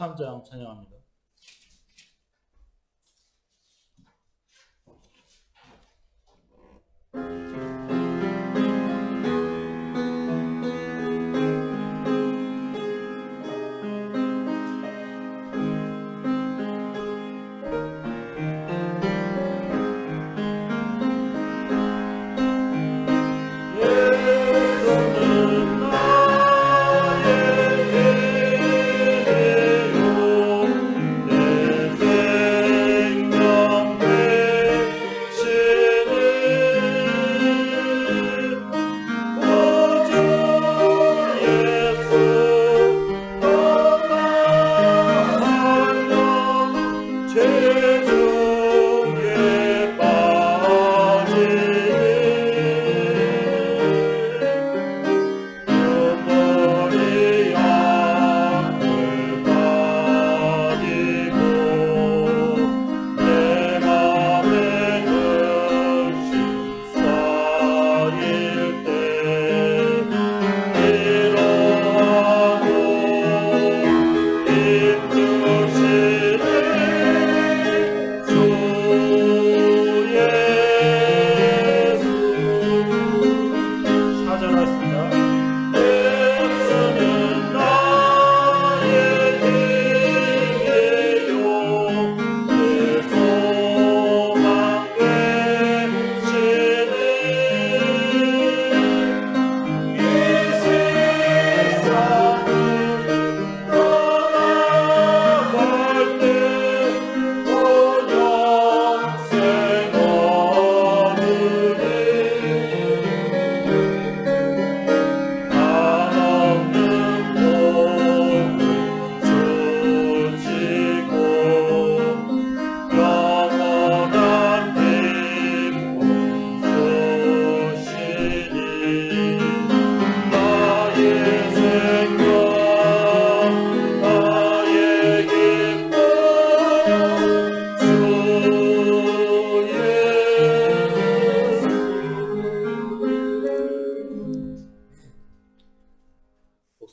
23장 찬양합니다.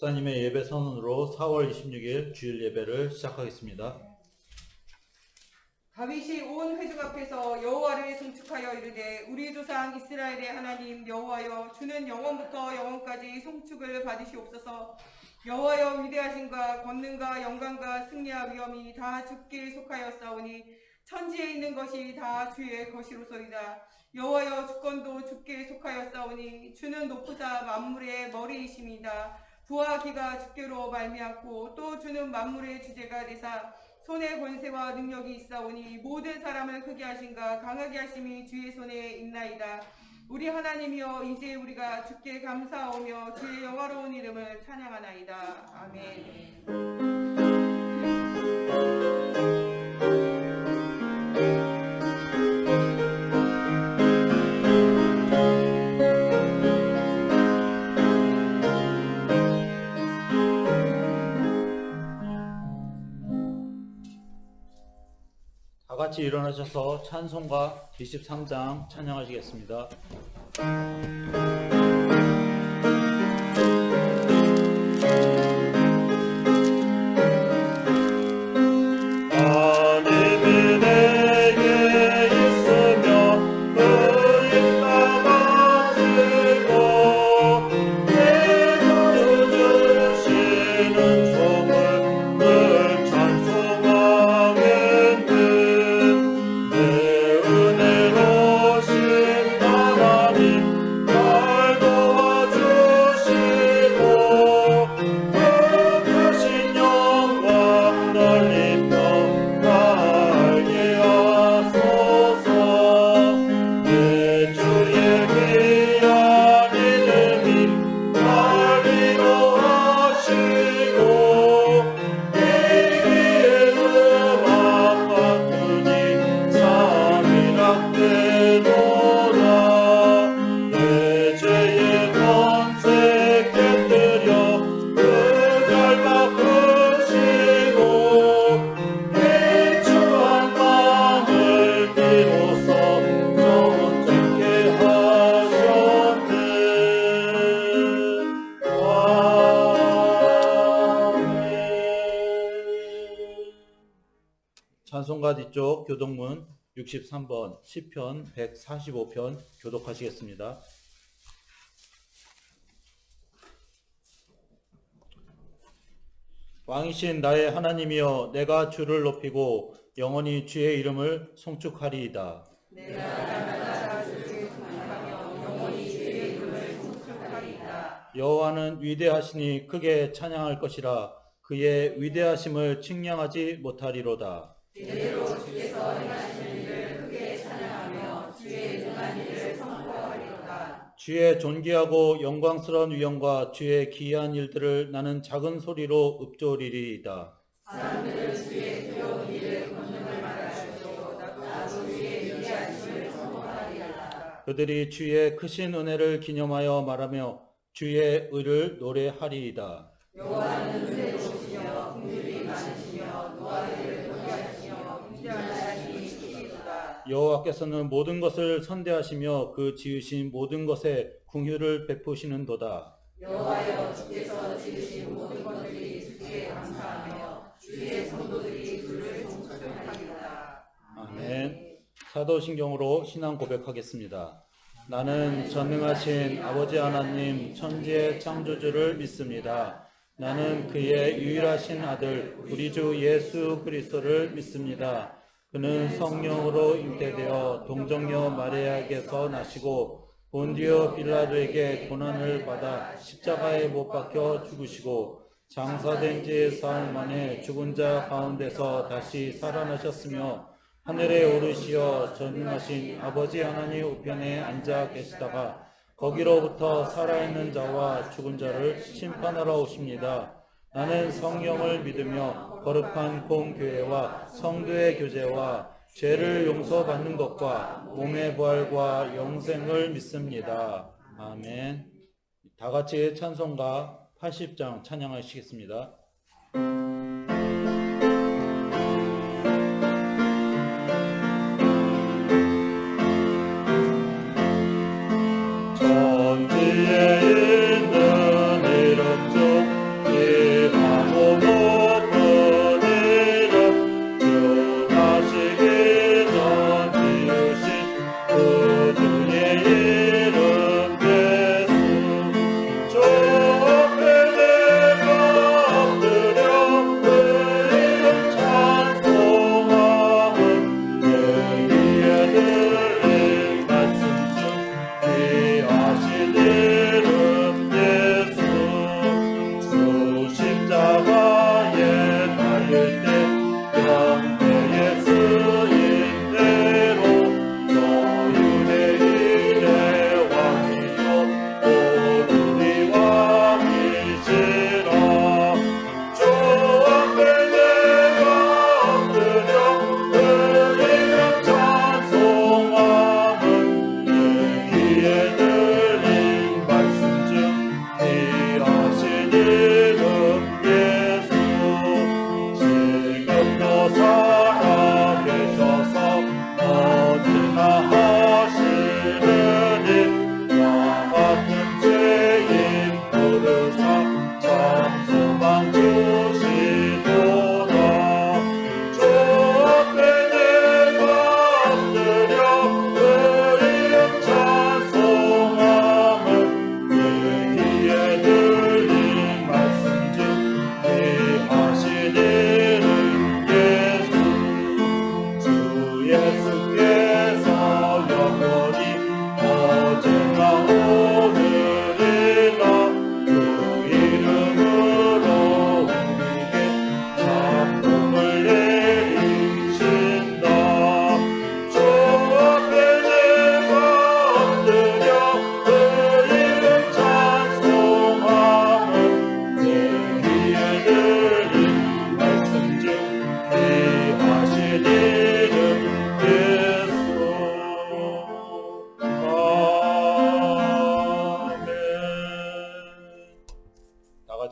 목사님의 예배 선언으로 4월 26일 주일 예배를 시작하겠습니다. 다윗이 온 회중 앞에서 여호와를 송축하여 이르되 우리 조상 이스라엘의 하나님 여호와여 주는 영원부터 영원까지 송축을 받으시옵소서. 여호와여 위대하신가 권능과 영광과 승리와 위엄이 다 주께 속하였사오니 천지에 있는 것이 다 주의 것이로소이다. 여호와여 주권도 주께 속하였사오니 주는 높으사 만물의 머리이심이다. 부와 기가 주께로 말미암고 또 주는 만물의 주제가 되사 손에 권세와 능력이 있사오니 모든 사람을 크게 하신가 강하게 하심이 주의 손에 있나이다. 우리 하나님이여 이제 우리가 주께 감사하오며 주의 영화로운 이름을 찬양하나이다. 아멘. 다 같이 일어나셔서 찬송가 23장 찬양하시겠습니다. 내 은혜로신 하나님 찬송가 뒤쪽 교독문 63번 시편 145편 교독하시겠습니다. 왕이신 나의 하나님이여, 내가 주를 높이고 영원히 주의 이름을 송축하리이다. 내가 날마다 주를 찬양하며 영원히 주의 이름을 송축하리이다. 여호와는 위대하시니 크게 찬양할 것이라. 그의 위대하심을 측량하지 못하리로다. 대대로 주께서 행하시는 일을 크게 찬양하며 주의 능한 일을 선포하리로다. 주의 존귀하고 영광스러운 위엄과 주의 기이한 일들을 나는 작은 소리로 읊조리리이다. 사람들은 주의 두려운 일을 권능을 말하시고 나도 주의 위대하심을 선포하리로다. 그들이 주의 크신 은혜를 기념하여 말하며 주의 의를 노래하리이다. 여호와는 은혜로우시며 긍휼이 많으시며 노하기를 도리하시며 위대하시니 크시도다. 여호와께서는 모든 것을 선대하시며 그 지으신 모든 것에 긍휼을 베푸시는도다. 여호와여, 주께서 지으신 모든 것들이 주께 감사하며 주의 성도들이 주를 송축하리로다. 아멘. 사도신경으로 신앙 고백하겠습니다. 나는 전능하신 아버지 하나님 천지의 창조주를 믿습니다. 나는 그의 유일하신 아들 우리 주 예수 그리스도를 믿습니다. 그는 성령으로 잉태되어 동정녀 마리아에게서 나시고 본디오 빌라도에게 고난을 받아 십자가에 못 박혀 죽으시고 장사된 지 사흘 만에 죽은 자 가운데서 다시 살아나셨으며 하늘에 오르시어 전능하신 아버지 하나님 우편에 앉아 계시다가 거기로부터 살아있는 자와 죽은 자를 심판하러 오십니다. 나는 성령을 믿으며 거룩한 공교회와 성도의 교제와 죄를 용서받는 것과 몸의 부활과 영생을 믿습니다. 아멘. 다 같이 찬송가 80장 찬양하시겠습니다.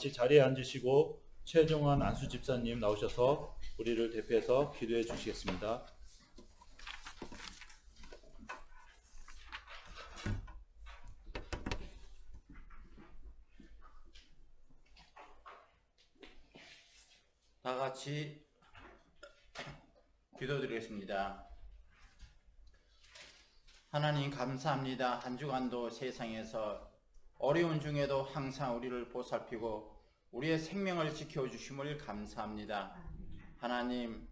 같이 자리에 앉으시고 최종환 안수 집사님 나오셔서 우리를 대표해서 기도해 주시겠습니다. 다 같이 기도드리겠습니다. 하나님 감사합니다. 한 주간도 세상에서 어려운 중에도 항상 우리를 보살피고 우리의 생명을 지켜주심을 감사합니다. 하나님,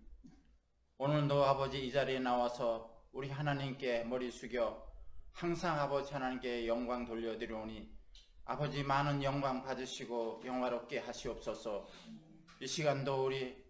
오늘도 아버지 이 자리에 나와서 우리 하나님께 머리 숙여 항상 아버지 하나님께 영광 돌려드리오니 아버지 많은 영광 받으시고 영화롭게 하시옵소서. 이 시간도 우리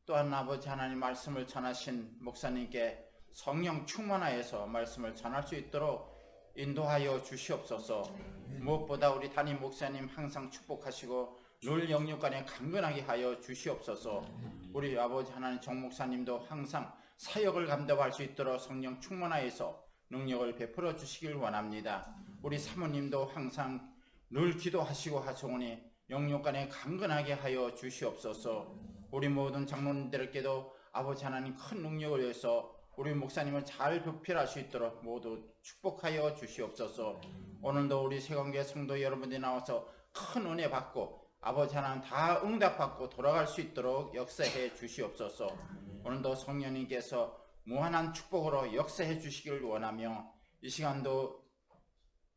또한 아버지 하나님 말씀을 전하신 목사님께 성령 충만하여서 말씀을 전할 수 있도록 인도하여 주시옵소서. 무엇보다 우리 담임 목사님 항상 축복하시고 늘 영육간에 강건하게 하여 주시옵소서. 우리 아버지 하나님 정 목사님도 항상 사역을 감당할 수 있도록 성령 충만하여서 능력을 베풀어 주시길 원합니다. 우리 사모님도 항상 늘 기도하시고 하소오니 영육간에 강건하게 하여 주시옵소서. 우리 모든 장로님들께도 아버지 하나님 큰 능력을 위해서 우리 목사님을 잘 부필할 수 있도록 모두 축복하여 주시옵소서. 오늘도 우리 세관계 성도 여러분들이 나와서 큰 은혜 받고 아버지 하나님 다 응답받고 돌아갈 수 있도록 역사해 주시옵소서. 오늘도 성령님께서 무한한 축복으로 역사해 주시길 원하며 이 시간도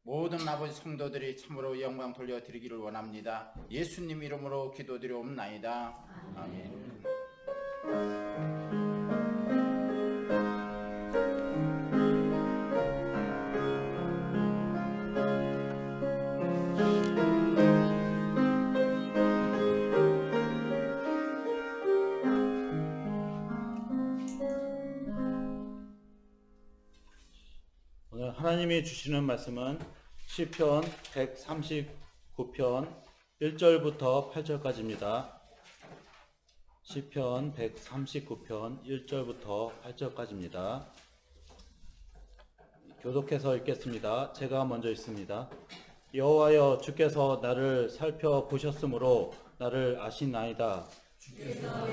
모든 아버지 성도들이 참으로 영광 돌려드리기를 원합니다. 예수님 이름으로 기도드리옵나이다. 아멘. 오늘 하나님이 주시는 말씀은 시편 139편 1절부터 8절까지입니다. 시편 139편 1절부터 8절까지입니다. 교독해서 읽겠습니다. 제가 먼저 읽습니다. 여호와여, 주께서 나를 살펴보셨으므로 나를 아시나이다. 주께서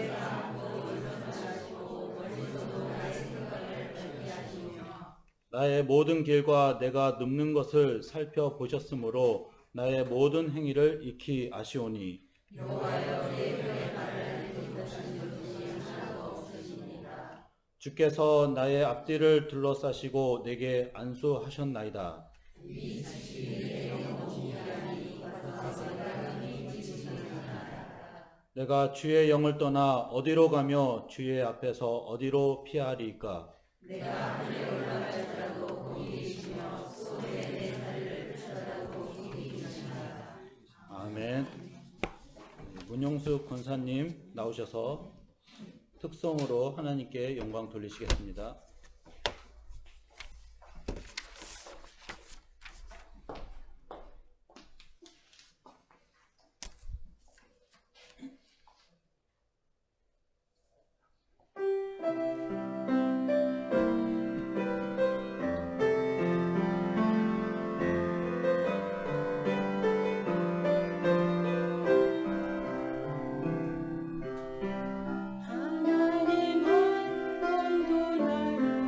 나의 모든 길과 내가 눕는 것을 살펴보셨으므로 나의 모든 행위를 익히 아시오니. 여호와여, 내 혀에 말을 잇는 것은 하나도 없으시니라. 주께서 나의 앞뒤를 둘러싸시고 내게 안수하셨나이다. 이 지식이 내 영혼이 아니 생각이 지식이니라. 내가 주의 영을 떠나 어디로 가며 주의 앞에서 어디로 피하리이까? 내가 하늘에 올라갈지라도 거기 계시며 손에 내 다리를 펴라도 거기 계시나이다. 아멘. 문용수 권사님 나오셔서 특성으로 하나님께 영광 돌리시겠습니다. 하나님 한 번도 날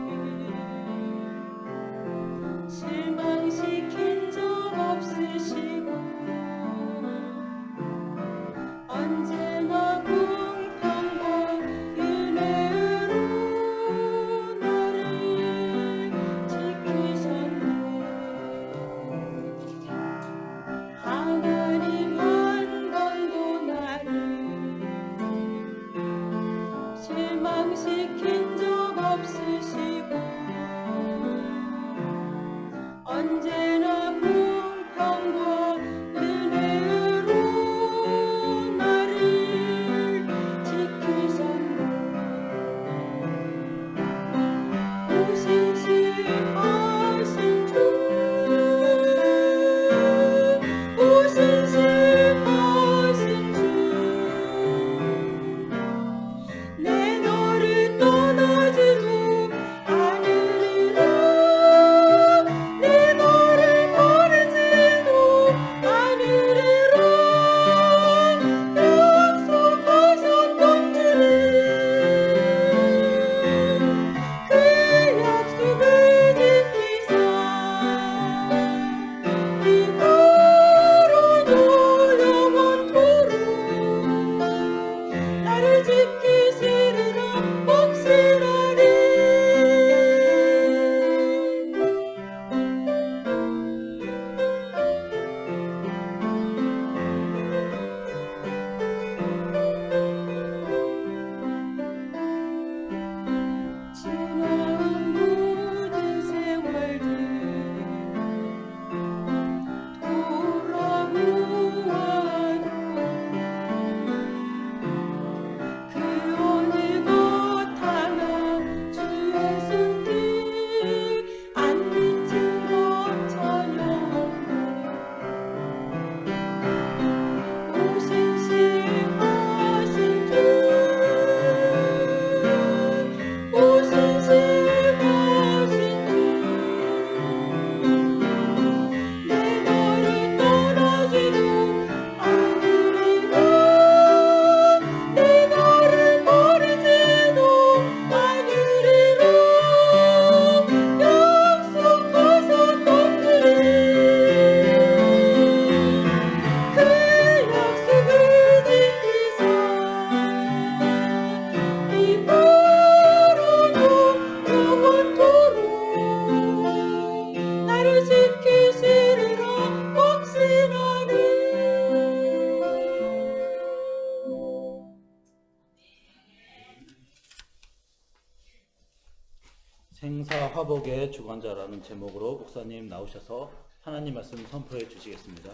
생사화복의 주관자라는 제목으로 목사님 나오셔서 하나님 말씀 선포해 주시겠습니다.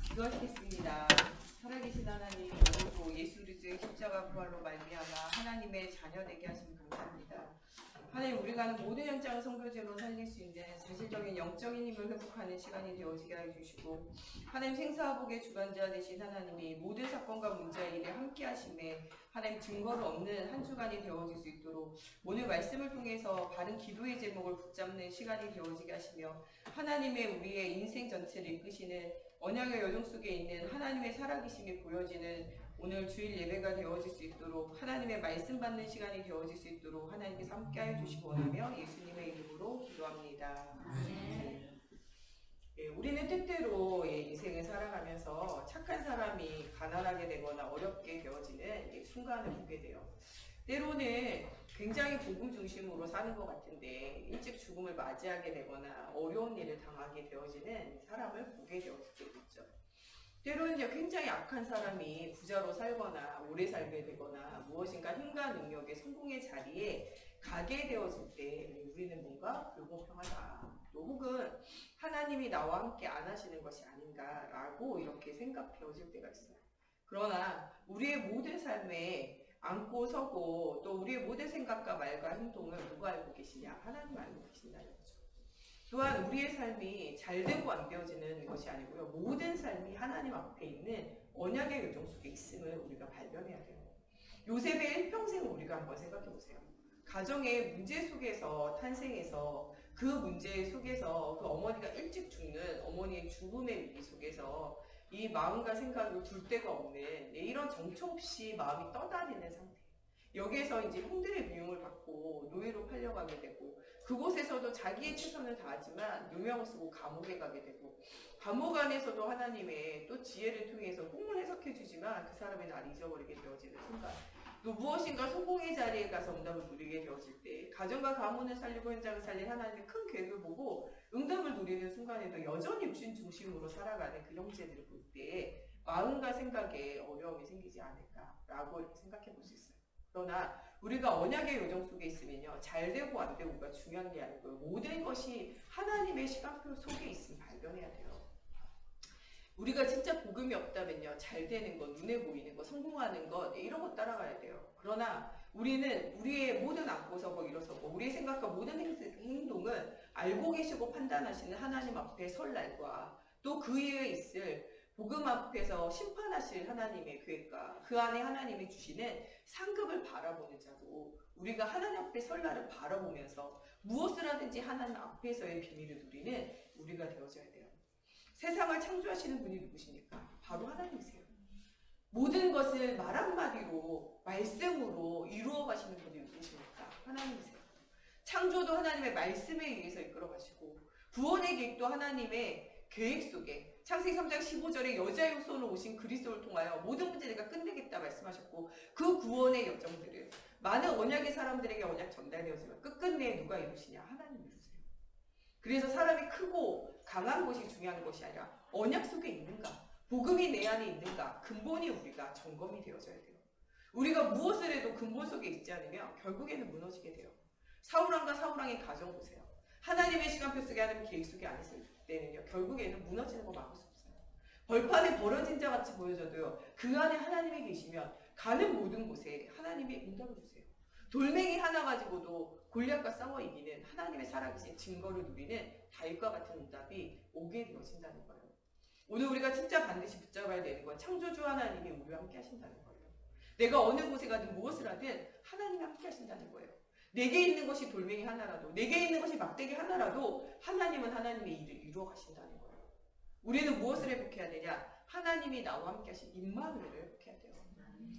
기도하시겠습니다. 살아계신 하나님, 오늘도 예수 그리스도의 십자가 부활로 말미암아 하나님의 자녀 되게 하심 감사합니다. 하나님, 우리가 하는 모든 현장을 선교제로 살릴 수 있는 사실적인 영적인 힘을 회복하는 시간이 되어지게 해주시고, 하나님 생사화복의 주관자 되신 하나님이 모든 사건과 문제와 일에 함께 하심에 하나님 증거를 얻는 한 주간이 되어질 수 있도록 오늘 말씀을 통해서 바른 기도의 제목을 붙잡는 시간이 되어지게 하시며, 하나님의 우리의 인생 전체를 이끄시는 언약의 여정 속에 있는 하나님의 살아계심이 보여지는 오늘 주일 예배가 되어질 수 있도록, 하나님의 말씀 받는 시간이 되어질 수 있도록 하나님께서 함께하여 주시기 원하며 예수님의 이름으로 기도합니다. 우리는 때때로 인생을 살아가면서 착한 사람이 가난하게 되거나 어렵게 되어지는 순간을 보게 돼요. 때로는 굉장히 복음 중심으로 사는 것 같은데 일찍 죽음을 맞이하게 되거나 어려운 일을 당하게 되어지는 사람을 보게 되었을 때도 있죠. 때로는 굉장히 악한 사람이 부자로 살거나 오래 살게 되거나 무엇인가 힘과 능력의 성공의 자리에 가게 되어질 때 우리는 뭔가 불공평하다, 또 혹은 하나님이 나와 함께 안 하시는 것이 아닌가라고 이렇게 생각되어질 때가 있어요. 그러나 우리의 모든 삶에 앉고 서고 또 우리의 모든 생각과 말과 행동을 누가 알고 계시냐? 하나님 알고 계신다는 거죠. 또한 우리의 삶이 잘되고 안 되어지는 것이 아니고요, 모든 삶이 하나님 앞에 있는 언약의 요정 속에 있음을 우리가 발견해야 돼요. 요셉의 일평생을 우리가 한번 생각해 보세요. 가정의 문제 속에서 탄생해서 그 문제 속에서 그 어머니가 일찍 죽는 어머니의 죽음의 위기 속에서 이 마음과 생각을 둘 데가 없는 이런 정처 없이 마음이 떠다니는 상태. 여기에서 이제 형들의 미움을 받고 노예로 팔려가게 되고, 그곳에서도 자기의 최선을 다하지만 누명을 쓰고 감옥에 가게 되고, 감옥 안에서도 하나님의 또 지혜를 통해서 꿈을 해석해 주지만 그 사람의 나를 잊어버리게 되어지는 순간, 또 무엇인가 성공의 자리에 가서 응답을 누리게 되어질 때, 가정과 가문을 살리고 현장을 살린 하나님의 큰 계획을 보고 응답을 누리는 순간에도 여전히 육신 중심으로 살아가는 그 형제들을 볼 때 마음과 생각에 어려움이 생기지 않을까라고 이렇게 생각해 볼 수 있어요. 그러나 우리가 언약의 요정 속에 있으면요, 잘 되고 안 되고가 중요한 게 아니고요, 모든 것이 하나님의 시간표 속에 있음을 발견해야 돼요. 우리가 진짜 복음이 없다면요, 잘 되는 것, 눈에 보이는 것, 성공하는 것, 이런 것 따라가야 돼요. 그러나 우리는 우리의 모든 앉고 서고 일어서고 우리의 생각과 모든 행동은 알고 계시고 판단하시는 하나님 앞에 설 날과 또 그 이후에 있을 복음 앞에서 심판하실 하나님의 계획과 그 안에 하나님이 주시는 상급을 바라보는 자로, 우리가 하나님 앞에 설 날을 바라보면서 무엇을 하든지 하나님 앞에서의 비밀을 누리는 우리가 되어져야 돼요. 세상을 창조하시는 분이 누구십니까? 바로 하나님이세요. 모든 것을 말 한마디로, 말씀으로 이루어 가시는 분이 누구십니까? 하나님이세요. 창조도 하나님의 말씀에 의해서 이끌어 가시고, 구원의 계획도 하나님의 계획 속에, 창세기 3장 15절에 여자의 후손으로 오신 그리스도를 통하여 모든 문제 내가 끝내겠다 말씀하셨고, 그 구원의 여정들을 많은 언약의 사람들에게 언약 전달되었지만 끝끝내 누가 이루시냐? 하나님 이루세요. 그래서 사람이 크고 강한 것이 중요한 것이 아니라 언약 속에 있는가, 복음이 내 안에 있는가, 근본이 우리가 점검이 되어져야 돼요. 우리가 무엇을 해도 근본 속에 있지 않으면 결국에는 무너지게 돼요. 사울왕과 사울왕의 가정 보세요. 하나님의 시간표 속에 하나님 계획 속에 안 있을 때는요, 결국에는 무너지는 거 막을 수 없어요. 벌판에 벌어진 자 같이 보여져도요, 그 안에 하나님이 계시면 가는 모든 곳에 하나님이 응답을 주세요. 돌멩이 하나 가지고도 골리앗과 싸워 이기는 하나님의 살아계신 증거를 누리는 다윗과 같은 응답이 오게 되어진다는 거예요. 오늘 우리가 진짜 반드시 붙잡아야 되는 건 창조주 하나님이 우리와 함께 하신다는 거예요. 내가 어느 곳에 가든 무엇을 하든 하나님이 함께 하신다는 거예요. 내게 있는 것이 돌멩이 하나라도, 내게 있는 것이 막대기 하나라도 하나님은 하나님의 일을 이루어 가신다는 거예요. 우리는 무엇을 회복해야 되냐? 하나님이 나와 함께 하신 임마누엘을 회복해야 돼요.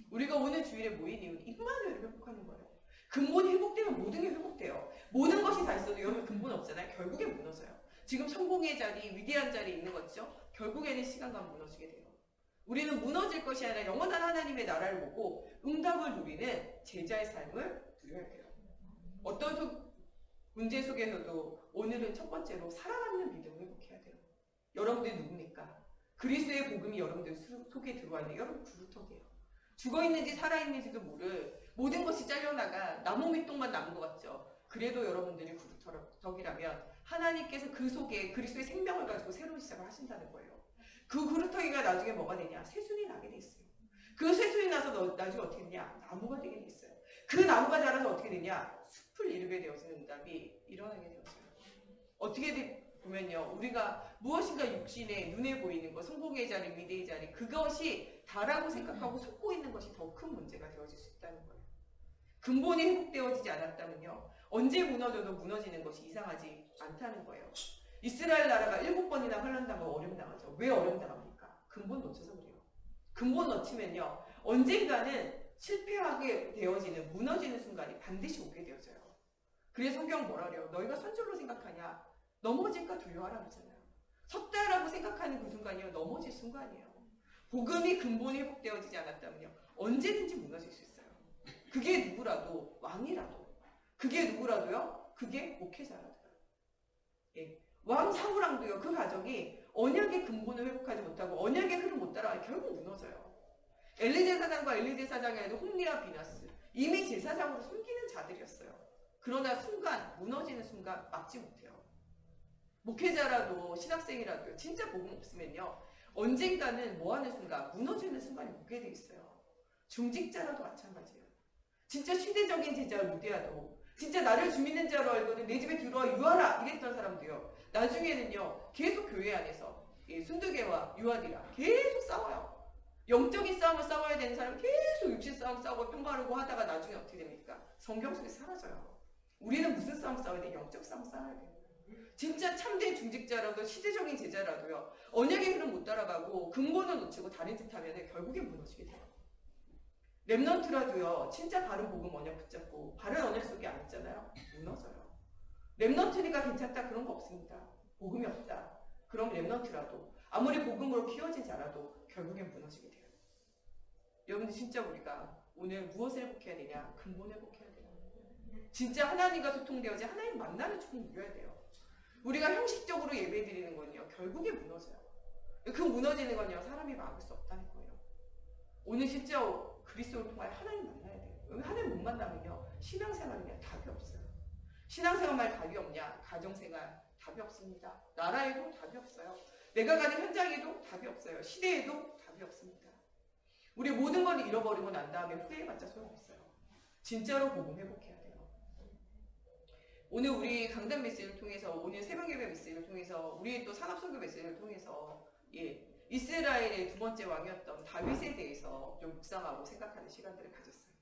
우리가 오늘 주일에 모인 이유는 임마누엘을 회복하는 거예요. 근본이 회복되면 모든 게 회복돼요. 모든 것이 다 있어도 여러분 근본 없잖아요. 결국엔 무너져요. 지금 성공의 자리, 위대한 자리에 있는 거죠. 결국에는 시간과 무너지게 돼요. 우리는 무너질 것이 아니라 영원한 하나님의 나라를 보고 응답을 누리는 제자의 삶을 누려야 돼요. 어떤 문제 속에서도 오늘은 첫 번째로 살아남는 믿음을 회복해야 돼요. 여러분들이 누굽니까? 그리스도의 복음이 여러분들 속에 들어와 있는 여러분 구루터기예요. 죽어있는지 살아있는지도 모를 모든 것이 잘려나가 나무 밑동만 남은 것 같죠. 그래도 여러분들이 구루터기라면 하나님께서 그 속에 그리스도의 생명을 가지고 새로운 시작을 하신다는 거예요. 그 구루터기가 나중에 뭐가 되냐? 새순이 나게 돼 있어요. 그 새순이 나서 나중에 어떻게 되냐? 나무가 되게 돼 있어요. 그 나무가 자라서 어떻게 되냐? 숲을 이루게 되어지는 응답이 일어나게 되었어요. 어떻게 보면요, 우리가 무엇인가 육신에 눈에 보이는 것, 성공의 자리, 미래의 자리, 그것이 다라고 생각하고 속고 있는 것이 더 큰 문제가 되어질 수 있다는 거예요. 근본이 회복되어지지 않았다면요, 언제 무너져도 무너지는 것이 이상하지 않다는 거예요. 이스라엘 나라가 7번이나 환란당하고 어려움당하죠. 왜 어려움당합니까? 근본 놓쳐서 그래요. 근본 놓치면요, 언젠가는 실패하게 되어지는, 무너지는 순간이 반드시 오게 되어져요. 그래서 성경 뭐라 그래요? 너희가 선줄로 생각하냐? 넘어질까 두려워하라 그러잖아요. 섰다라고 생각하는 그 순간이요, 넘어질 순간이에요. 복음이 근본이 회복되어지지 않았다면요, 언제든지 무너질 수 있어요. 그게 누구라도, 왕이라도, 그게 누구라도요, 그게 목회자라도요. 예. 왕 사울왕도요, 그 가정이 언약의 근본을 회복하지 못하고 언약의 흐름 못 따라가니 결국 무너져요. 엘리 제사장과 엘리 제사장이 아니라 홈리와 비나스, 이미 제사장으로 숨기는 자들이었어요. 그러나 순간, 무너지는 순간 막지 못해요. 목회자라도 신학생이라도 진짜 복음 없으면요, 언젠가는 뭐하는 순간, 무너지는 순간이 오게 돼 있어요. 중직자라도 마찬가지예요. 진짜 시대적인 제자를 무대하고, 진짜 나를 주 믿는 자로 알고는 내 집에 들어와 유하라 이랬던 사람도요, 나중에는요 계속 교회 안에서 순두개와 유아디랑 계속 싸워요. 영적인 싸움을 싸워야 되는 사람은 계속 육신 싸움 싸우고 평가하고 하다가 나중에 어떻게 됩니까? 성경 속에서 사라져요. 우리는 무슨 싸움 싸워야 돼? 영적 싸움 싸워야 돼요. 진짜 참된 중직자라도 시대적인 제자라도요, 언약의 흐름 못 따라가고 근본을 놓치고 다른 짓 하면 결국엔 무너지게 돼요. 렘넌트라도요, 진짜 바른 복음 언약 붙잡고 바른 언약 속에 안 있잖아요, 무너져요. 렘넌트니까 괜찮다 그런 거 없습니다. 복음이 없다, 그럼 렘넌트라도 아무리 복음으로 키워진 자라도 결국엔 무너지게 돼요. 여러분들, 진짜 우리가 오늘 무엇을 회복해야 되냐? 근본을 회복해야 돼요. 진짜 하나님과 소통되어지 하나님 만나는 축복을 누려야 돼요. 우리가 형식적으로 예배드리는 건요, 결국에 무너져요. 그 무너지는 건요, 사람이 막을 수 없다는 거예요. 오늘 진짜 그리스도를 통하여 하나님 만나야 돼요. 하나님 못 만나면요, 신앙생활은요, 답이 없어요. 신앙생활만 답이 없냐? 가정생활 답이 없습니다. 나라에도 답이 없어요. 내가 가는 현장에도 답이 없어요. 시대에도 답이 없습니다. 우리 모든 걸 잃어버리고 난 다음에 후회해봤자 소용없어요. 진짜로 복음 회복해야 돼요. 오늘 우리 강단 메시지를 통해서, 오늘 새벽예배 메시지를 통해서, 우리 또 산업선교 메시지를 통해서 이스라엘의 두 번째 왕이었던 다윗에 대해서 좀 묵상하고 생각하는 시간들을 가졌어요.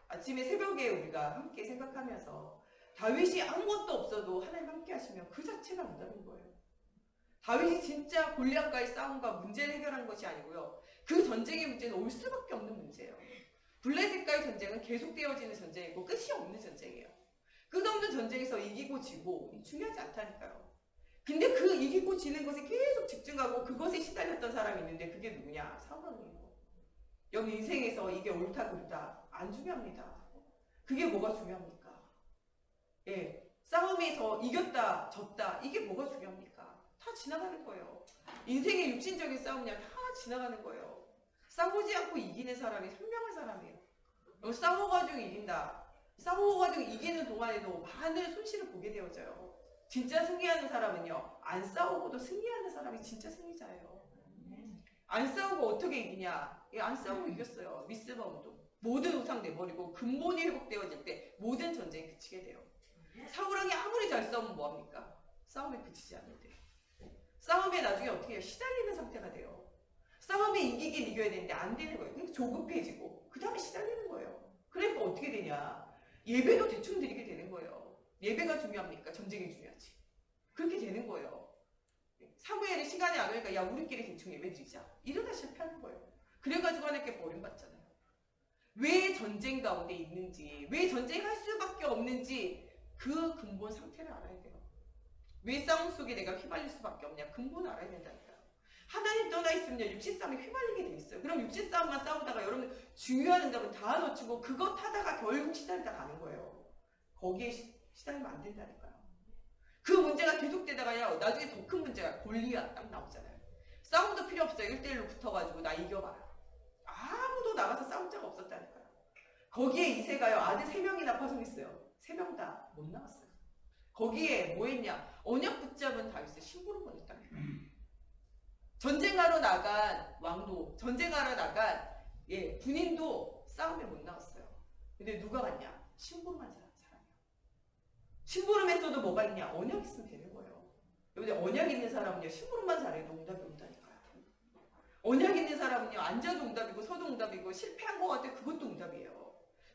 아침에 새벽에 우리가 함께 생각하면서 다윗이 아무것도 없어도 하나님 함께 하시면 그 자체가 응답인 거예요. 다윗이 진짜 골리앗과의 싸움과 문제를 해결한 것이 아니고요, 그 전쟁의 문제는 올 수밖에 없는 문제예요. 블레셋과의 전쟁은 계속되어지는 전쟁이고 끝이 없는 전쟁이에요. 끝없는 전쟁에서 이기고 지고 중요하지 않다니까요. 근데 그 이기고 지는 것에 계속 집중하고 그것에 시달렸던 사람이 있는데 그게 누구냐? 사울왕이에요. 여러분, 인생에서 이게 옳다 그르다 안 중요합니다. 그게 뭐가 중요합니까? 싸움에서 이겼다 졌다 이게 뭐가 중요합니까? 다 지나가는 거예요. 인생의 육신적인 싸움이냐, 다 지나가는 거예요. 싸우지 않고 이기는 사람이 현명한 사람이에요. 싸워가지고 이긴다, 싸워가지고 이기는 동안에도 많은 손실을 보게 되어져요. 진짜 승리하는 사람은요, 안 싸우고도 승리하는 사람이 진짜 승리자예요. 안 싸우고 어떻게 이기냐? 안 싸우고 이겼어요. 미스바 운동. 모든 우상 내버리고 근본이 회복되어질 때 모든 전쟁이 그치게 돼요. 사울왕이 아무리 잘 싸우면 뭐합니까? 싸움에 그치지 않는데, 싸움에 나중에 어떻게 해요? 시달리는 상태가 돼요. 싸움에 이기긴 이겨야 되는데 안 되는 거예요. 그러니까 조급해지고 그 다음에 시달리는 거예요. 그러니까 어떻게 되냐? 예배도 대충 드리게 되는 거예요. 예배가 중요합니까? 전쟁이 중요하지. 그렇게 되는 거예요. 사무엘이 시간이 안 오니까 야, 우리끼리 대충 예배 드리자, 이러다 실패하는 거예요. 그래가지고 하나님께 버림받잖아요. 왜 전쟁 가운데 있는지, 왜 전쟁할 수밖에 없는지 그 근본 상태를 알아야 돼요. 왜 싸움 속에 내가 휘말릴 수밖에 없냐? 근본을 알아야 된다니까요. 하나님 떠나 있으면 육신 싸움에 휘말리게 돼 있어요. 그럼 육신 싸움만 싸우다가 여러분 중요한 응답은 다 놓치고 그것 하다가 결국 시달리다 가는 거예요. 거기에 시달리면 안 된다니까요. 그 문제가 계속되다가요, 나중에 더 큰 문제가 골리앗 딱 나오잖아요. 싸움도 필요 없어요. 1대1로 붙어가지고 나 이겨봐라. 아무도 나가서 싸울 자가 없었다니까요. 거기에 이새가요, 아들 3명이나 파송했어요. 3명 다 나갔다? 못 나갔어요. 거기에 뭐 했냐? 언약 붙잡은 다윗의 심부름을 했답니다. 전쟁하러 나간 왕도, 전쟁하러 나간 군인도 싸움에 못 나갔어요. 근데 누가 갔냐? 심부름한 사람이야. 심부름했어도 뭐가 있냐? 언약 있으면 되는 거예요. 여러분들 언약 있는 사람은요, 심부름만 잘해도 응답이 온다니까요. 언약 있는 사람은요, 앉아도 응답이고 서도 응답이고 실패한 것 같아 그것도 응답이에요.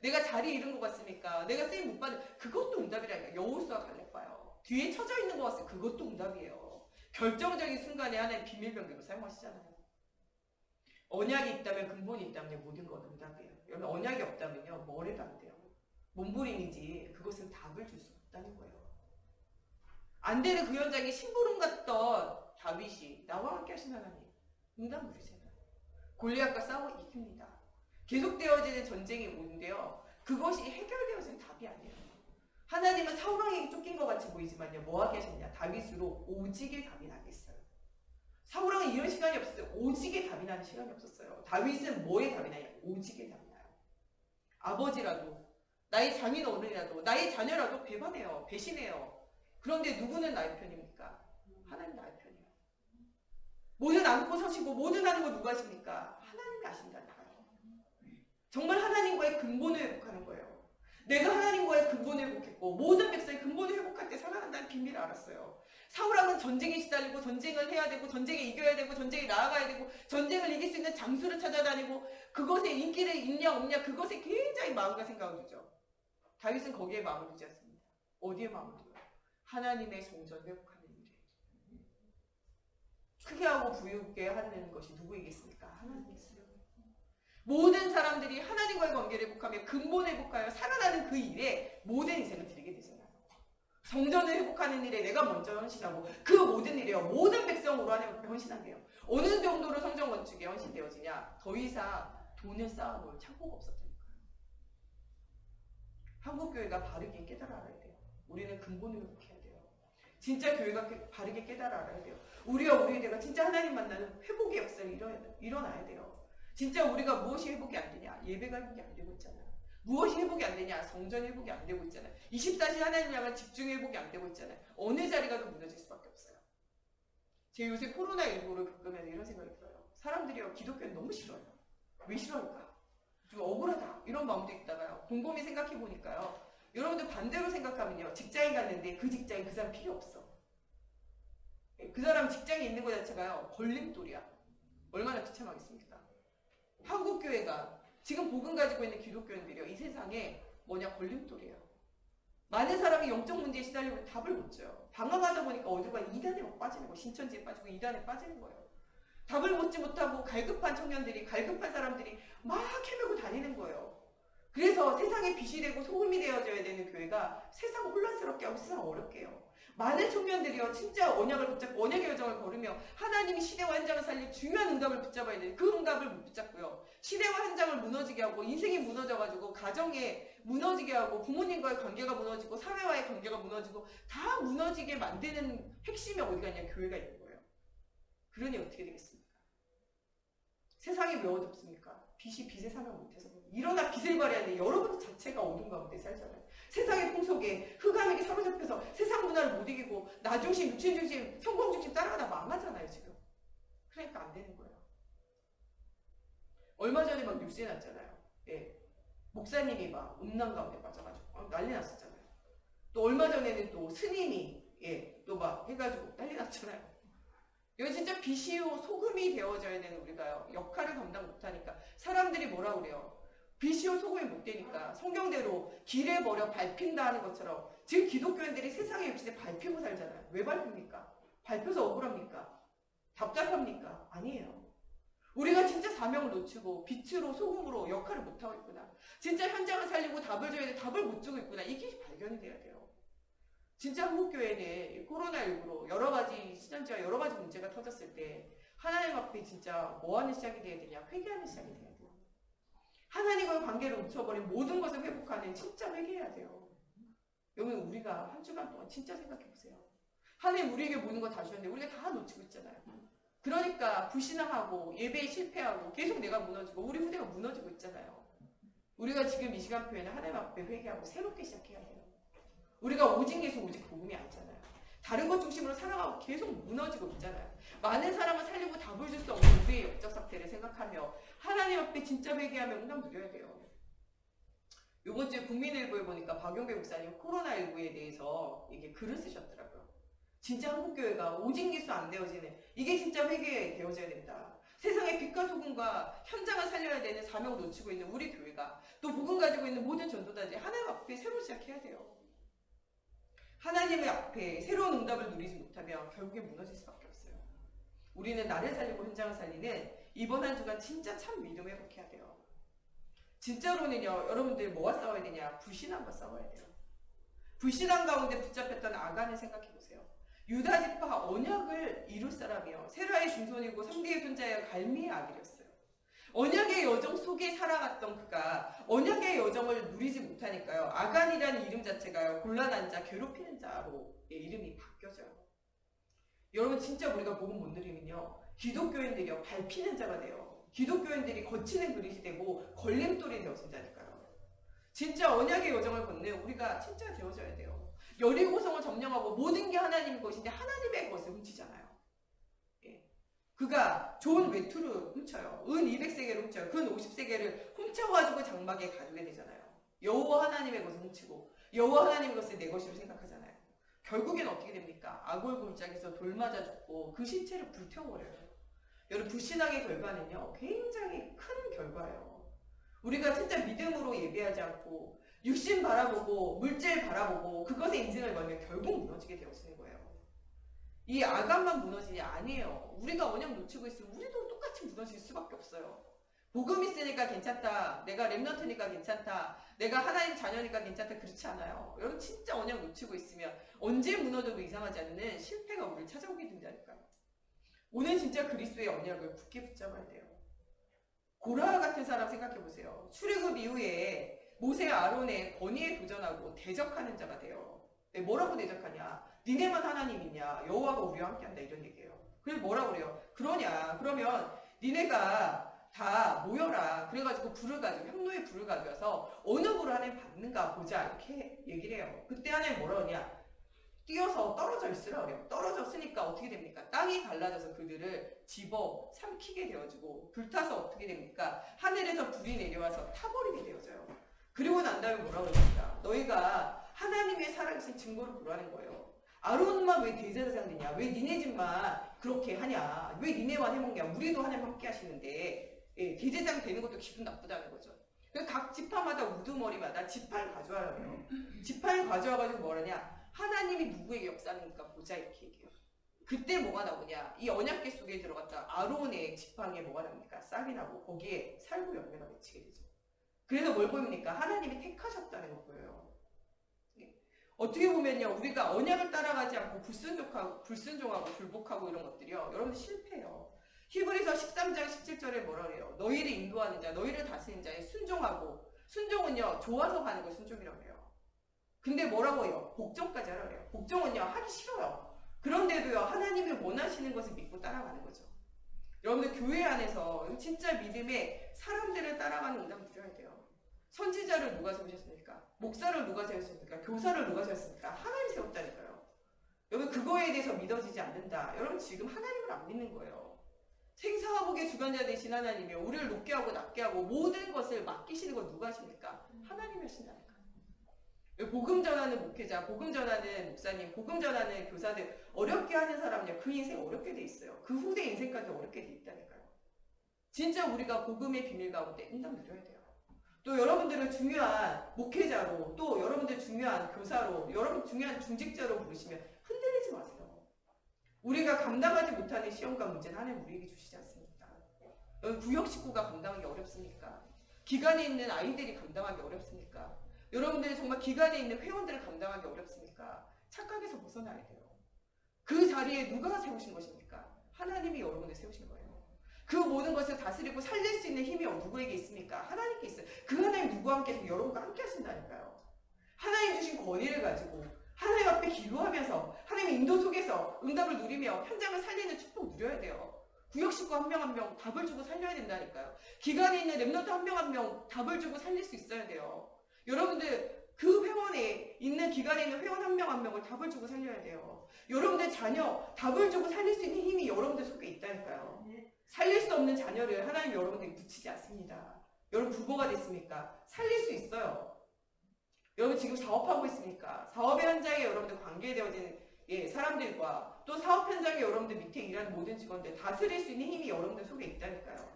내가 자리 잃은 것 같습니까? 내가 쓰임 못 받은 그것도 응답이라니까. 여호수아 갈렙봐요. 뒤에 처져 있는 것 같아요. 그것도 응답이에요. 결정적인 순간에 하나의 비밀병기로 사용하시잖아요. 언약이 있다면 근본이 있다면 모든 건 응답이에요. 여러분 언약이 없다면요 뭘 해도 안 돼요. 몸부림이지 그것은 답을 줄 수 없다는 거예요. 안 되는 그 현장에 심부름 갔던 다윗이 나와 함께 하신 하나님 응답 누리세요. 골리앗과 싸워 이깁니다. 계속되어지는 전쟁이 오는데요. 그것이 해결되어지는 답이 아니에요. 하나님은 사울왕에게 쫓긴 것 같이 보이지만요. 뭐하게 하셨냐? 다윗으로 오직의 답이 나게 했어요. 사울왕은 이런 시간이 없었어요. 오직의 답이 나는 시간이 없었어요. 다윗은 뭐의 답이 나냐? 오직의 답이 나요. 아버지라도 나의 장인 어른이라도 나의 자녀라도 배반해요. 배신해요. 그런데 누구는 나의 편입니까? 하나님 나의 편이에요. 모든 안고 서시고 모든 하는 거 누가 하십니까? 하나님이 아신다니까요. 정말 하나님과의 근본을 회복하는 거예요. 내가 하나님과의 근본을 회복했고 모든 백성이 근본을 회복할 때 살아난다는 비밀을 알았어요. 사울왕은 전쟁에 시달리고 전쟁을 해야 되고 전쟁에 이겨야 되고 전쟁에 나아가야 되고 전쟁을 이길 수 있는 장수를 찾아다니고 그것에 인기를 있냐 없냐 그것에 굉장히 마음과 생각을 두죠. 다윗은 거기에 마음을 두지 않습니다. 어디에 마음을 둬요? 하나님의 성전 회복하는 일에. 크게 하고 부유하게 하는 것이 누구이겠습니까? 하나님이겠어요. 모든 사람들이 하나님과의 관계를 회복하며 근본을 회복하여 살아나는 그 일에 모든 인생을 드리게 되잖아요. 성전을 회복하는 일에 내가 먼저 헌신하고 그 모든 일에요. 모든 백성으로 하나님 앞에 헌신한대요. 어느 정도로 성전 건축에 헌신되어지냐? 더 이상 돈을 쌓아놓을 창고가 없었다니까요. 한국교회가 바르게 깨달아 알아야 돼요. 우리는 근본을 회복해야 돼요. 진짜 교회가 바르게 깨달아 알아야 돼요. 우리와 우리의 대가 진짜 하나님 만나는 회복의 역사를 일어나야 돼요. 진짜 우리가 무엇이 회복이 안 되냐? 예배가 회복이 안 되고 있잖아요. 무엇이 회복이 안 되냐? 성전 회복이 안 되고 있잖아요. 24시 하나님 향한 집중 회복이 안 되고 있잖아요. 어느 자리가 더 무너질 수밖에 없어요. 제가 요새 코로나19를 겪으면서 이런 생각이 들어요. 사람들이요 기독교는 너무 싫어요. 왜 싫어할까? 좀 억울하다 이런 마음도 있다가요. 곰곰이 생각해 보니까요. 여러분들 반대로 생각하면요. 직장인 갔는데 그 직장인 그 사람 필요 없어. 그 사람 직장에 있는 것 자체가요. 걸림돌이야. 얼마나 비참하겠습니까? 한국교회가 지금 복음 가지고 있는 기독교인들이요. 이 세상에 뭐냐 걸림돌이에요. 많은 사람이 영적 문제에 시달리고 답을 못 줘요. 방황하다 보니까 어디가 이단에 막 빠지는 거예요. 신천지에 빠지고 이단에 빠지는 거예요. 답을 묻지 못하고 갈급한 청년들이 갈급한 사람들이 막 헤매고 다니는 거예요. 그래서 세상에 빛이 되고 소금이 되어져야 되는 교회가 세상 혼란스럽게 하고 세상 어렵게 해요. 많은 청년들이요 진짜 언약을 붙잡고 언약의 여정을 걸으며 하나님이 시대와 현장을 살릴 중요한 응답을 붙잡아야 돼요. 그 응답을 못 붙잡고요. 시대와 현장을 무너지게 하고 인생이 무너져가지고 가정에 무너지게 하고 부모님과의 관계가 무너지고 사회와의 관계가 무너지고 다 무너지게 만드는 핵심이 어디 갔냐? 교회가 있는 거예요. 그러니 어떻게 되겠습니까? 세상이 왜 어둡습니까? 빛이 빛의 사명 못해서 일어나 빛을 발휘하는데 여러분 자체가 어둠 가운데 살잖아요. 세상의 풍속에 흑암에게 사로잡혀서 세상 문화를 못 이기고 나 중심, 육신 중심, 성공 중심 따라가다 망하잖아요 지금. 그러니까 안 되는 거예요. 얼마 전에 막 뉴스에 났잖아요. 목사님이 막 음란 가운데 빠져가지고 난리 났었잖아요. 또 얼마 전에는 또 스님이 또 막 해가지고 난리 났잖아요. 이거 진짜 빛이요 소금이 되어져야 되는 우리가요 역할을 감당 못하니까 사람들이 뭐라 그래요? 빛이요 소금이 못 되니까 성경대로 길에 버려 밟힌다 하는 것처럼 지금 기독교인들이 세상의 육신에 밟히고 살잖아요. 왜 밟힙니까? 밟혀서 억울합니까? 답답합니까? 아니에요. 우리가 진짜 사명을 놓치고 빛으로 소금으로 역할을 못하고 있구나. 진짜 현장을 살리고 답을 줘야 돼. 답을 못 주고 있구나. 이게 발견이 돼야 돼요. 진짜 한국교회는 코로나19로 여러 가지 시전지와 여러 가지 문제가 터졌을 때 하나님 앞에 진짜 뭐하는 시작이 돼야 되냐? 회개하는 시작이 돼야 돼요. 하나님과의 관계를 놓쳐버린 모든 것을 회복하는 진짜 회개해야 돼요. 여러분 우리가 한 주간 동안 진짜 생각해보세요. 하나님 우리에게 모든 거 다 주셨는데 우리가 다 놓치고 있잖아요. 그러니까 불신앙하고 예배에 실패하고 계속 내가 무너지고 우리 후대가 무너지고 있잖아요. 우리가 지금 이 시간 표에는 하나님 앞에 회개하고 새롭게 시작해야 돼요. 우리가 오직 예수 오직 복음이 아니잖아요. 다른 것 중심으로 살아가고 계속 무너지고 있잖아요. 많은 사람을 살리고 답을 줄 수 없는 우리의 역적 상태를 생각하며 하나님 앞에 진짜 회개하며 응답 누려야 돼요. 이번 주에 국민일보에 보니까 박용배 목사님 코로나19에 대해서 이게 글을 쓰셨더라고요. 진짜 한국교회가 오직 예수 안 되어지는, 이게 진짜 회개 되어져야 된다. 세상의 빛과 소금과 현장을 살려야 되는 사명을 놓치고 있는 우리 교회가, 또 복음 가지고 있는 모든 전도단지 하나님 앞에 새로 시작해야 돼요. 하나님의 앞에 새로운 응답을 누리지 못하면 결국에 무너질 수밖에 없어요. 우리는 나를 살리고 현장을 살리는 이번 한 주간 진짜 참 믿음 회복해야 돼요. 진짜로는요, 여러분들 뭐와 싸워야 되냐? 불신앙과 싸워야 돼요. 불신앙 가운데 붙잡혔던 아간을 생각해 보세요. 유다 지파 언약을 이룰 사람이요, 세라의 중손이고 3대의 손자여 갈미의 아들이었어요. 언약의 여정 속에 살아갔던 그가 언약의 여정을 누리지 못하니까요, 아간이라는 이름 자체가요, 곤란한 자, 괴롭히는 자로 이름이 바뀌어져요. 여러분, 진짜 우리가 복음 못 누리면요, 기독교인들이요 밟히는 자가 돼요. 기독교인들이 거치는 그릇이 되고 걸림돌이 되어진다니까요. 진짜 언약의 여정을 걷는 우리가 진짜 되어져야 돼요. 여리고성을 점령하고 모든 게 하나님의 것인데 하나님의 것을 훔치잖아요. 예. 그가 좋은 외투를 훔쳐요. 은 200세겔을 훔쳐요. 근 50세겔을 훔쳐가지고 장막에 가두게 되잖아요. 여호와 하나님의 것을 훔치고 여호와 하나님의 것을 내 것으로 생각하잖아요. 결국엔 어떻게 됩니까? 아골 골짜기에서 돌 맞아 죽고 그 신체를 불태워버려요. 여러분, 불신앙의 결과는요 굉장히 큰 결과예요. 우리가 진짜 믿음으로 예배하지 않고 육신 바라보고 물질 바라보고 그것에 인생을 걸면 결국 무너지게 되어지는 거예요. 이 아간만 무너지냐? 아니에요. 우리가 언약 놓치고 있으면 우리도 똑같이 무너질 수밖에 없어요. 복음 있으니까 괜찮다, 내가 렘넌트니까 괜찮다, 내가 하나님 자녀니까 괜찮다, 그렇지 않아요. 여러분, 진짜 언약 놓치고 있으면 언제 무너져도 이상하지 않는 실패가 우리를 찾아오게 된다니까요. 오늘 진짜 그리스도의 언약을 굳게 붙잡아야 돼요. 고라 같은 사람 생각해보세요. 출애굽 이후에 모세 아론의 권위에 도전하고 대적하는 자가 돼요. 뭐라고 대적하냐? 니네만 하나님이냐? 여호와가 우리와 함께한다, 이런 얘기예요. 그래서 뭐라고 그래요? 그러면 니네가 다 모여라. 그래가지고 불을 가지고, 향로의 불을 가져와서 어느 불을 하나님 받는가 보자, 이렇게 얘기를 해요. 그때 하나님 뭐라 그러냐? 뛰어서 떨어져 있으라 그래요. 떨어졌으니까 어떻게 됩니까? 땅이 갈라져서 그들을 집어 삼키게 되어지고, 불타서 어떻게 됩니까? 하늘에서 불이 내려와서 타버리게 되어져요. 그리고 난 다음에 뭐라 그럽니까? 너희가 하나님의 살아계신 증거를 보라는 거예요. 아론만 왜 대제사장 되냐? 왜 니네 집만 그렇게 하냐? 왜 니네만 해먹냐? 우리도 하나님 함께 하시는데, 예, 대제사장 되는 것도 기분 나쁘다는 거죠. 각 지파마다 우두머리마다 지파를 가져와라 그래요. 지파를 가져와가지고 뭐라냐? 하나님이 누구에게 역사하는가 보자, 이렇게 얘기해요. 그때 뭐가 나오냐? 이 언약궤 속에 들어갔다 아론의 지팡이에 뭐가 나옵니까? 싹이 나고 거기에 살구 열매가 맺히게 되죠. 그래서 뭘 보입니까? 하나님이 택하셨다는 거 보여요. 어떻게 보면요, 우리가 언약을 따라가지 않고 불순종하고 불복하고 이런 것들이요, 여러분들 실패해요. 히브리서 13장 17절에 뭐라 그래요? 너희를 인도하는 자, 너희를 다스리는 자에 순종하고, 순종은요 좋아서 하는 거 순종이라고 해요. 근데 뭐라고 해요? 복종까지 하라고 해요. 복종은요 하기 싫어요. 그런데도요 하나님이 원하시는 것을 믿고 따라가는 거죠. 여러분들, 교회 안에서 진짜 믿음의 사람들을 따라가는 응답 누려야 돼요. 선지자를 누가 세우셨습니까? 목사를 누가 세우셨습니까? 교사를 누가 세웠습니까? 하나님 세웠다니까요. 여러분, 그거에 대해서 믿어지지 않는다. 여러분, 지금 하나님을 안 믿는 거예요. 생사화복의 주관자 되신 하나님이 우리를 높게 하고 낮게 하고 모든 것을 맡기시는 건 누가 하십니까? 하나님이 하신다니까요. 복음 전하는 목회자, 복음 전하는 목사님, 복음 전하는 교사들 어렵게 하는 사람은요, 그 인생 어렵게 돼 있어요. 그 후대 인생까지 어렵게 돼 있다니까요. 진짜 우리가 복음의 비밀 가운데 응답 누려야 돼요. 또 여러분들을 중요한 목회자로, 또 여러분들 중요한 교사로, 여러분 중요한 중직자로 부르시면 흔들리지 마세요. 우리가 감당하지 못하는 시험과 문제는 하나님 우리에게 주시지 않습니다. 구역 식구가 감당하기 어렵습니까? 기관에 있는 아이들이 감당하기 어렵습니까? 여러분들이 정말 기관에 있는 회원들을 감당하기 어렵습니까? 착각에서 벗어나야 돼요. 그 자리에 누가 세우신 것입니까? 하나님이 여러분을 세우신 거예요. 그 모든 것을 다스리고 살릴 수 있는 힘이 누구에게 있습니까? 하나님께 있어요. 그 하나님 누구와 함께, 여러분과 함께 하신다니까요. 하나님 주신 권위를 가지고 하나님 앞에 기도하면서 하나님의 인도 속에서 응답을 누리며 현장을 살리는 축복 누려야 돼요. 구역 식구 한 명 한 명 답을 주고 살려야 된다니까요. 기관에 있는 렘넌트 한 명 한 명 답을 주고 살릴 수 있어야 돼요. 여러분들, 그 회원에 있는 기간에 있는 회원 한 명 한 명을 답을 주고 살려야 돼요. 여러분들 자녀 답을 주고 살릴 수 있는 힘이 여러분들 속에 있다니까요. 살릴 수 없는 자녀를 하나님 여러분들이 붙이지 않습니다. 여러분 부모가 됐습니까? 살릴 수 있어요. 여러분 지금 사업하고 있습니까? 사업 현장에 여러분들 관계되어진 사람들과 또 사업 현장에 여러분들 밑에 일하는 모든 직원들 다스릴 수 있는 힘이 여러분들 속에 있다니까요.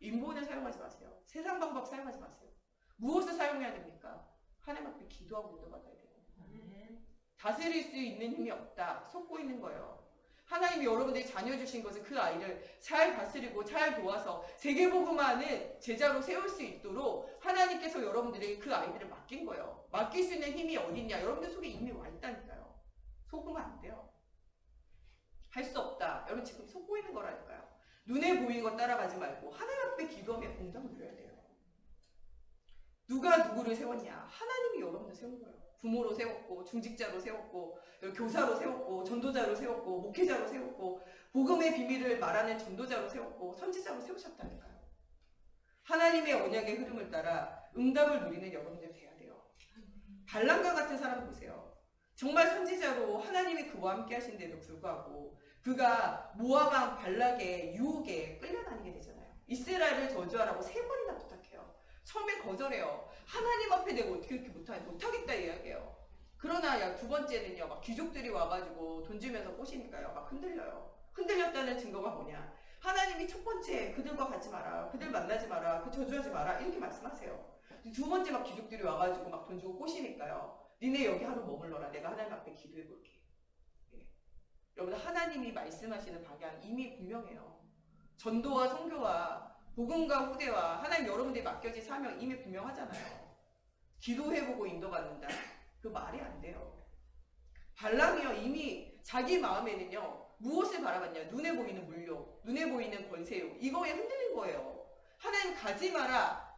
인본을 사용하지 마세요. 세상 방법 사용하지 마세요. 무엇을 사용해야 됩니까? 하나님 앞에 기도하고 인도받아야 돼요. 다스릴 수 있는 힘이 없다. 속고 있는 거예요. 하나님이 여러분들이 자녀 주신 것은 그 아이를 잘 다스리고 잘 도와서 세계복음화하는 제자로 세울 수 있도록 하나님께서 여러분들에게 그 아이들을 맡긴 거예요. 맡길 수 있는 힘이 어딨냐? 여러분들 속에 이미 와 있다니까요. 속으면 안 돼요. 할 수 없다. 여러분 지금 속고 있는 거라니까요. 눈에 보이는 거 따라가지 말고 하나님 앞에 기도하며 응답을 누려야 돼요. 누가 누구를 세웠냐? 하나님이 여러분들 세운 거예요. 부모로 세웠고 중직자로 세웠고 교사로 세웠고 전도자로 세웠고 목회자로 세웠고 복음의 비밀을 말하는 전도자로 세웠고 선지자로 세우셨다니까요. 하나님의 언약의 흐름을 따라 응답을 누리는 여러분들 돼야 돼요. 발람과 같은 사람 보세요. 정말 선지자로 하나님이 그와 함께 하신데도 불구하고 그가 모압 왕 발락의 유혹에 끌려다니게 되잖아요. 이스라엘을 저주하라고 3번이나 부탁해요. 처음에 거절해요. 하나님 앞에 내가 어떻게 이렇게 못하겠다 이야기해요. 그러나 두 번째는요, 막 귀족들이 와가지고 돈 주면서 꼬시니까요, 막 흔들려요. 흔들렸다는 증거가 뭐냐? 하나님이 첫 번째 그들과 같이 마라, 그들 만나지 마라, 그 저주하지 마라 이렇게 말씀하세요. 두 번째 막 귀족들이 와가지고 막 돈 주고 꼬시니까요, 니네 여기 하루 머물러라. 내가 하나님 앞에 기도해 볼게. 여러분 하나님이 말씀하시는 방향 이미 분명해요. 전도와 선교와 복음과 후대와 하나님 여러분들이 맡겨진 사명 이미 분명하잖아요. 기도해보고 인도받는다. 그 말이 안 돼요. 발람이요 이미 자기 마음에는요 무엇을 바라봤냐? 눈에 보이는 물욕, 눈에 보이는 권세욕 이거에 흔들린 거예요. 하나님 가지 마라,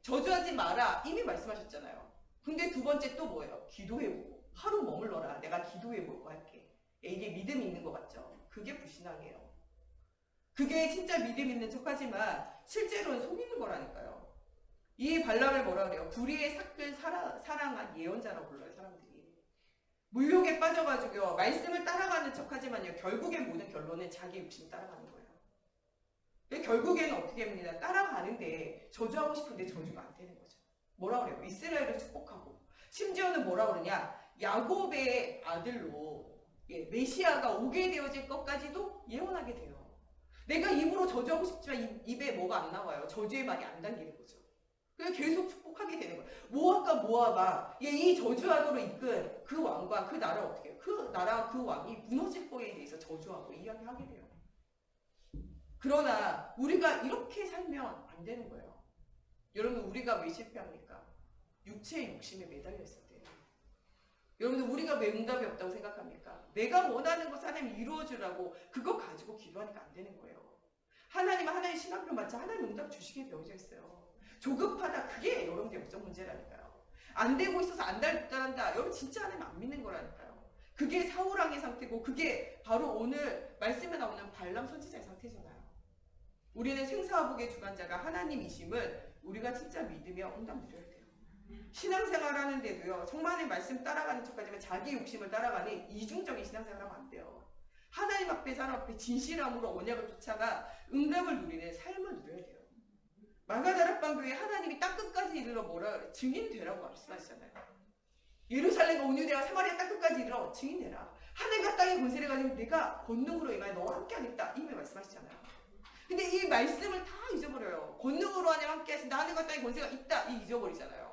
저주하지 마라 이미 말씀하셨잖아요. 근데 두 번째 또 뭐예요? 기도해보고 하루 머물러라. 내가 기도해보고 할게. 이게 믿음이 있는 것 같죠? 그게 불신앙이에요. 그게 진짜 믿음 있는 척하지만 실제로는 속이는 거라니까요. 이 발람을 뭐라 그래요? 불의의 삭을 사랑한 예언자라고 불러요, 사람들이. 물욕에 빠져가지고요, 말씀을 따라가는 척하지만요, 결국엔 모든 결론은 자기 욕심 따라가는 거예요. 결국에는 어떻게 합니다? 따라가는데 저주하고 싶은데 저주가 안 되는 거죠. 뭐라 그래요? 이스라엘을 축복하고 심지어는 뭐라 그러냐? 야곱의 아들로 메시아가 오게 되어질 것까지도 예언하게 돼요. 내가 입으로 저주하고 싶지만 입에 뭐가 안 나와요. 저주의 말이 안 담기는 거죠. 그래서 계속 축복하게 되는 거예요. 모압과 모압아, 이 저주하도록 이끈 그 왕과 그 나라 어떻게 해요? 그 나라와 그 왕이 무너질 거에 대해서 저주하고 이야기하게 돼요. 그러나 우리가 이렇게 살면 안 되는 거예요. 여러분 우리가 왜 실패합니까? 육체의 욕심에 매달려 있을 때예요. 여러분들 우리가 왜 응답이 없다고 생각합니까? 내가 원하는 것 하나님 이루어주라고 그거 가지고 기도하니까 안 되는 거예요. 하나님은 하나님 신앙표 맞춰 하나님 응답 주시게 되어져 있어요. 조급하다 그게 여러분들 영적 문제라니까요. 안 되고 있어서 안 달란다. 여러분 진짜 하나님 안 믿는 거라니까요. 그게 사울왕의 상태고 그게 바로 오늘 말씀에 나오는 발람 선지자의 상태잖아요. 우리는 생사화복의 주관자가 하나님이심을 우리가 진짜 믿으며 응답 누려야 돼요. 신앙생활 하는데도요, 성만의 말씀 따라가는 척하지만 자기 욕심을 따라가는 이중적인 신앙생활 하면 안 돼요. 하나님 앞에 사람 앞에 진실함으로 언약을 쫓아가 응답을 누리는 삶을 누려야 돼요. 마가다락방 교회 하나님이 땅끝까지 이르러 뭐라 그래? 증인되라고 말씀하시잖아요. 예루살렘과 온유대와 사마리아 땅끝까지 이르러 증인되라. 하늘과 땅의 권세를 가지고 내가 권능으로 임하여 너와 함께 하겠다. 이미 말씀하시잖아요. 근데 이 말씀을 다 잊어버려요. 권능으로 하나님 함께 하신다. 하늘과 땅의 권세가 있다. 이 잊어버리잖아요.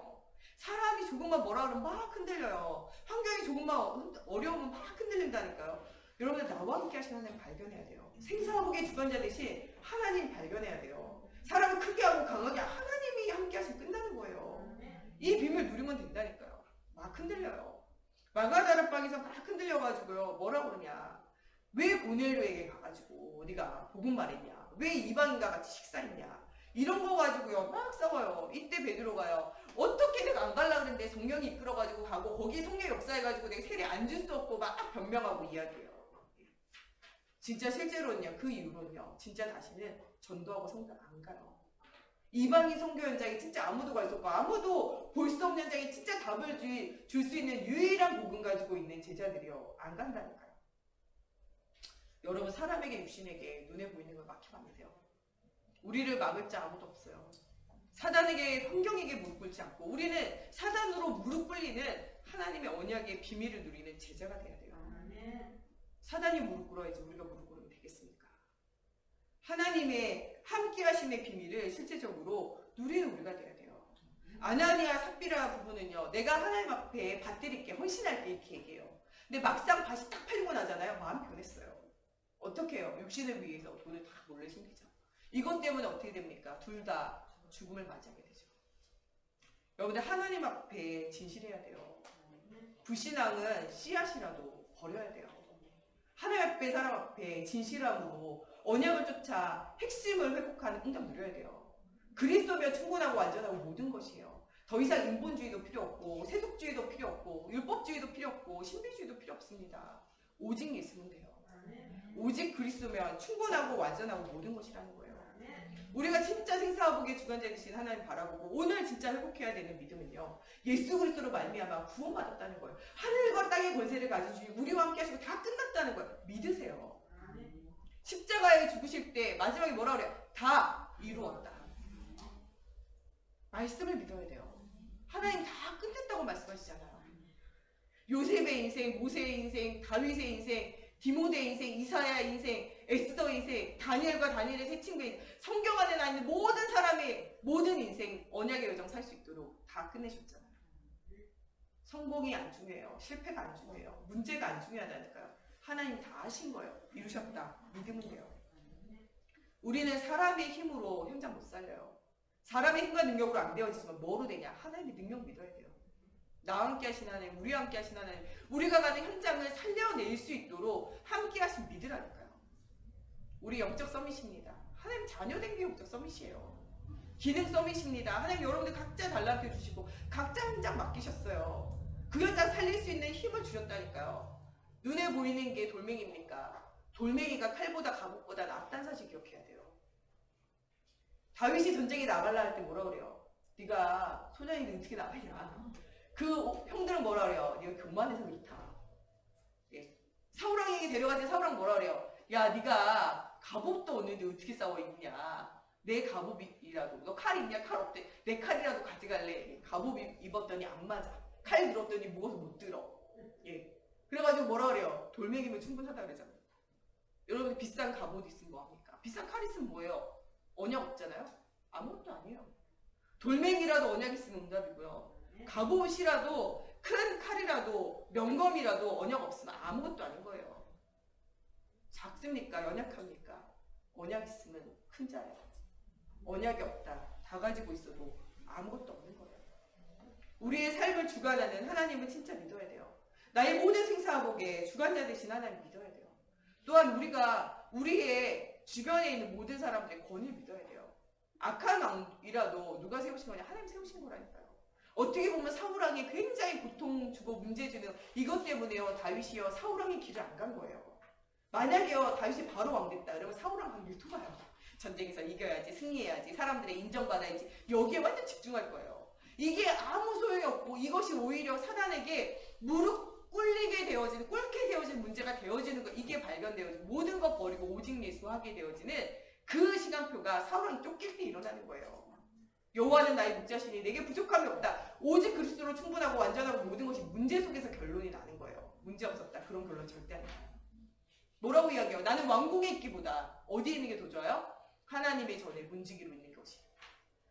사람이 조금만 뭐라 그러면 막 흔들려요. 환경이 조금만 어려우면 막 흔들린다니까요. 여러분들 나와 함께 하신 하나님 발견해야 돼요. 생사화복의 주관자 대신 하나님 발견해야 돼요. 사람을 크게 하고 강하게 하나님이 함께 하시면 끝나는 거예요. 이 비밀 누리면 된다니까요. 막 흔들려요. 마가다락방에서 막 흔들려가지고요. 뭐라 그러냐. 왜 고넬료에게 가가지고 네가 복음 말했냐. 왜 이방인과 같이 식사했냐. 이런 거 가지고요. 막 싸워요. 이때 베드로가요. 어떻게 내가 안 갈라 그랬는데 성령이 이끌어가지고 가고 거기에 성령 역사해가지고 내가 세례 안 줄 수 없고 막 변명하고 이야기해요. 진짜 실제로는요. 그 이후로는요. 진짜 다시는 전도하고 성당 안 가요. 이방인 선교 현장에 진짜 아무도 갈 수 없고 아무도 볼 수 없는 현장에 진짜 답을 줄 수 있는 유일한 복음 가지고 있는 제자들이요. 안 간다니까요. 여러분 사람에게 육신에게 눈에 보이는 걸 막히면 안 돼요. 우리를 막을 자 아무도 없어요. 사단에게 환경에게 무릎 꿇지 않고 우리는 사단으로 무릎 꿇리는 하나님의 언약의 비밀을 누리는 제자가 돼야 돼요. 사단이 무릎 꿇어야지 우리가 무릎 꿇으면 되겠습니까? 하나님의 함께 하심의 비밀을 실제적으로 누리는 우리가 돼야 돼요. 아나니아 삽비라 부부는요. 내가 하나님 앞에 받드릴게 헌신할게 이렇게 얘기해요. 근데 막상 밭이 딱 팔리고 나잖아요. 마음이 변했어요. 어떻게 해요? 육신을 위해서 돈을 다 몰래 숨기죠. 이것 때문에 어떻게 됩니까? 둘 다 죽음을 맞이하게 되죠. 여러분들 하나님 앞에 진실해야 돼요. 불신앙은 씨앗이라도 버려야 돼요. 하나님 앞에 사람 앞에 진실함으로 언약을 쫓아 핵심을 회복하는 응답 누려야 돼요. 그리스도면 충분하고 완전하고 모든 것이에요. 더 이상 인본주의도 필요 없고 세속주의도 필요 없고 율법주의도 필요 없고 신비주의도 필요 없습니다. 오직 예수면 돼요. 오직 그리스도면 충분하고 완전하고 모든 것이라는 거예요. 우리가 진짜 생사화복의 주관자 되신 하나님 바라보고 오늘 진짜 회복해야 되는 믿음은요. 예수 그리스도로 말미암아 구원받았다는 거예요. 하늘과 땅의 권세를 가진 주님 우리와 함께 하시고 다 끝났다는 거예요. 믿으세요. 십자가에 죽으실 때 마지막에 뭐라 그래요? 다 이루었다. 말씀을 믿어야 돼요. 하나님 다 끝냈다고 말씀하시잖아요. 요셉의 인생, 모세의 인생, 다윗의 인생, 디모데의 인생, 이사야의 인생, 에스더의 인생, 다니엘의 세 친구의 인생, 성경 안에 나 있는 모든 사람의 모든 인생 언약의 여정 살 수 있도록 다 끝내셨잖아요. 성공이 안 중요해요. 실패가 안 중요해요. 문제가 안 중요하다니까요. 하나님 다 하신 거예요. 이루셨다. 믿으면 돼요. 우리는 사람의 힘으로 현장 못 살려요. 사람의 힘과 능력으로 안 되어지지만 뭐로 되냐? 하나님의 능력 믿어야 돼요. 나와 함께 하신 하나님, 우리와 함께 하신 하나님, 우리가 가는 현장을 살려낼 수 있도록 함께 하신 믿으라니까요. 우리 영적 서밋입니다. 하나님 자녀된 게 영적 서밋이에요. 기능 서밋입니다. 하나님 여러분들 각자 달라붙여 주시고 각자 현장 맡기셨어요. 그 현장 살릴 수 있는 힘을 주셨다니까요. 눈에 보이는 게 돌멩이입니까? 돌멩이가 칼보다 갑옷보다 낫다는 사실 기억해야 돼요. 다윗이 전쟁에 나가려 할 때 뭐라 그래요? 네가 소년인데 어떻게 나가냐? 그 형들은 뭐라 그래요? 네가 교만해서 그렇다. 예. 사울왕에게 데려갈 때 사울왕 뭐라 그래요? 야 네가 갑옷도 없는데 어떻게 싸워 입냐? 내 갑옷이라도 너 칼 있냐? 칼 없대. 내 칼이라도 가져갈래. 갑옷 입었더니 안 맞아. 칼 들었더니 무거워서 못 들어. 예. 그래가지고 뭐라 그래요? 돌멩이면 충분하다 그러잖아요. 여러분 비싼 갑옷 있으면 뭐합니까? 비싼 칼 있으면 뭐예요? 언약 없잖아요? 아무것도 아니에요. 돌멩이라도 언약 있으면 응답이고요. 갑옷이라도 큰 칼이라도 명검이라도 언약 없으면 아무것도 아닌 거예요. 작습니까? 연약합니까? 언약 있으면 큰 자예요. 언약이 없다. 다 가지고 있어도 아무것도 없는 거예요. 우리의 삶을 주관하는 하나님을 진짜 믿어야 돼요. 나의 모든 생사화복에 주관자 되신 하나님 믿어야 돼요. 또한 우리가 우리의 주변에 있는 모든 사람들의 권위를 믿어야 돼요. 악한 왕이라도 누가 세우신 거냐? 하나님 세우신 거라니까요. 어떻게 보면 사울왕이 굉장히 고통 주고 문제 주는 이것 때문에요. 다윗이요 사울왕의 길을 안 간 거예요. 만약에요 다윗이 바로 왕 됐다 그러면 사울왕 한 일토가요. 전쟁에서 이겨야지, 승리해야지, 사람들의 인정받아야지 여기에 완전 집중할 거예요. 이게 아무 소용이 없고 이것이 오히려 사단에게 무릎 꿇게 되어지는 문제가 되어지는 거, 이게 발견되어지고 모든 것 버리고 오직 예수 하게 되어지는 그 시간표가 사울왕이 쫓길 때 일어나는 거예요. 여호와는 나의 목자시니 내게 부족함이 없다. 오직 그리스도로 충분하고 완전하고 모든 것이 문제 속에서 결론이 나는 거예요. 문제 없었다. 그런 결론 절대 아니에요. 뭐라고 이야기해요? 나는 왕궁에 있기보다 어디에 있는 게 더 좋아요? 하나님의 전에 문지기로 있는 것이.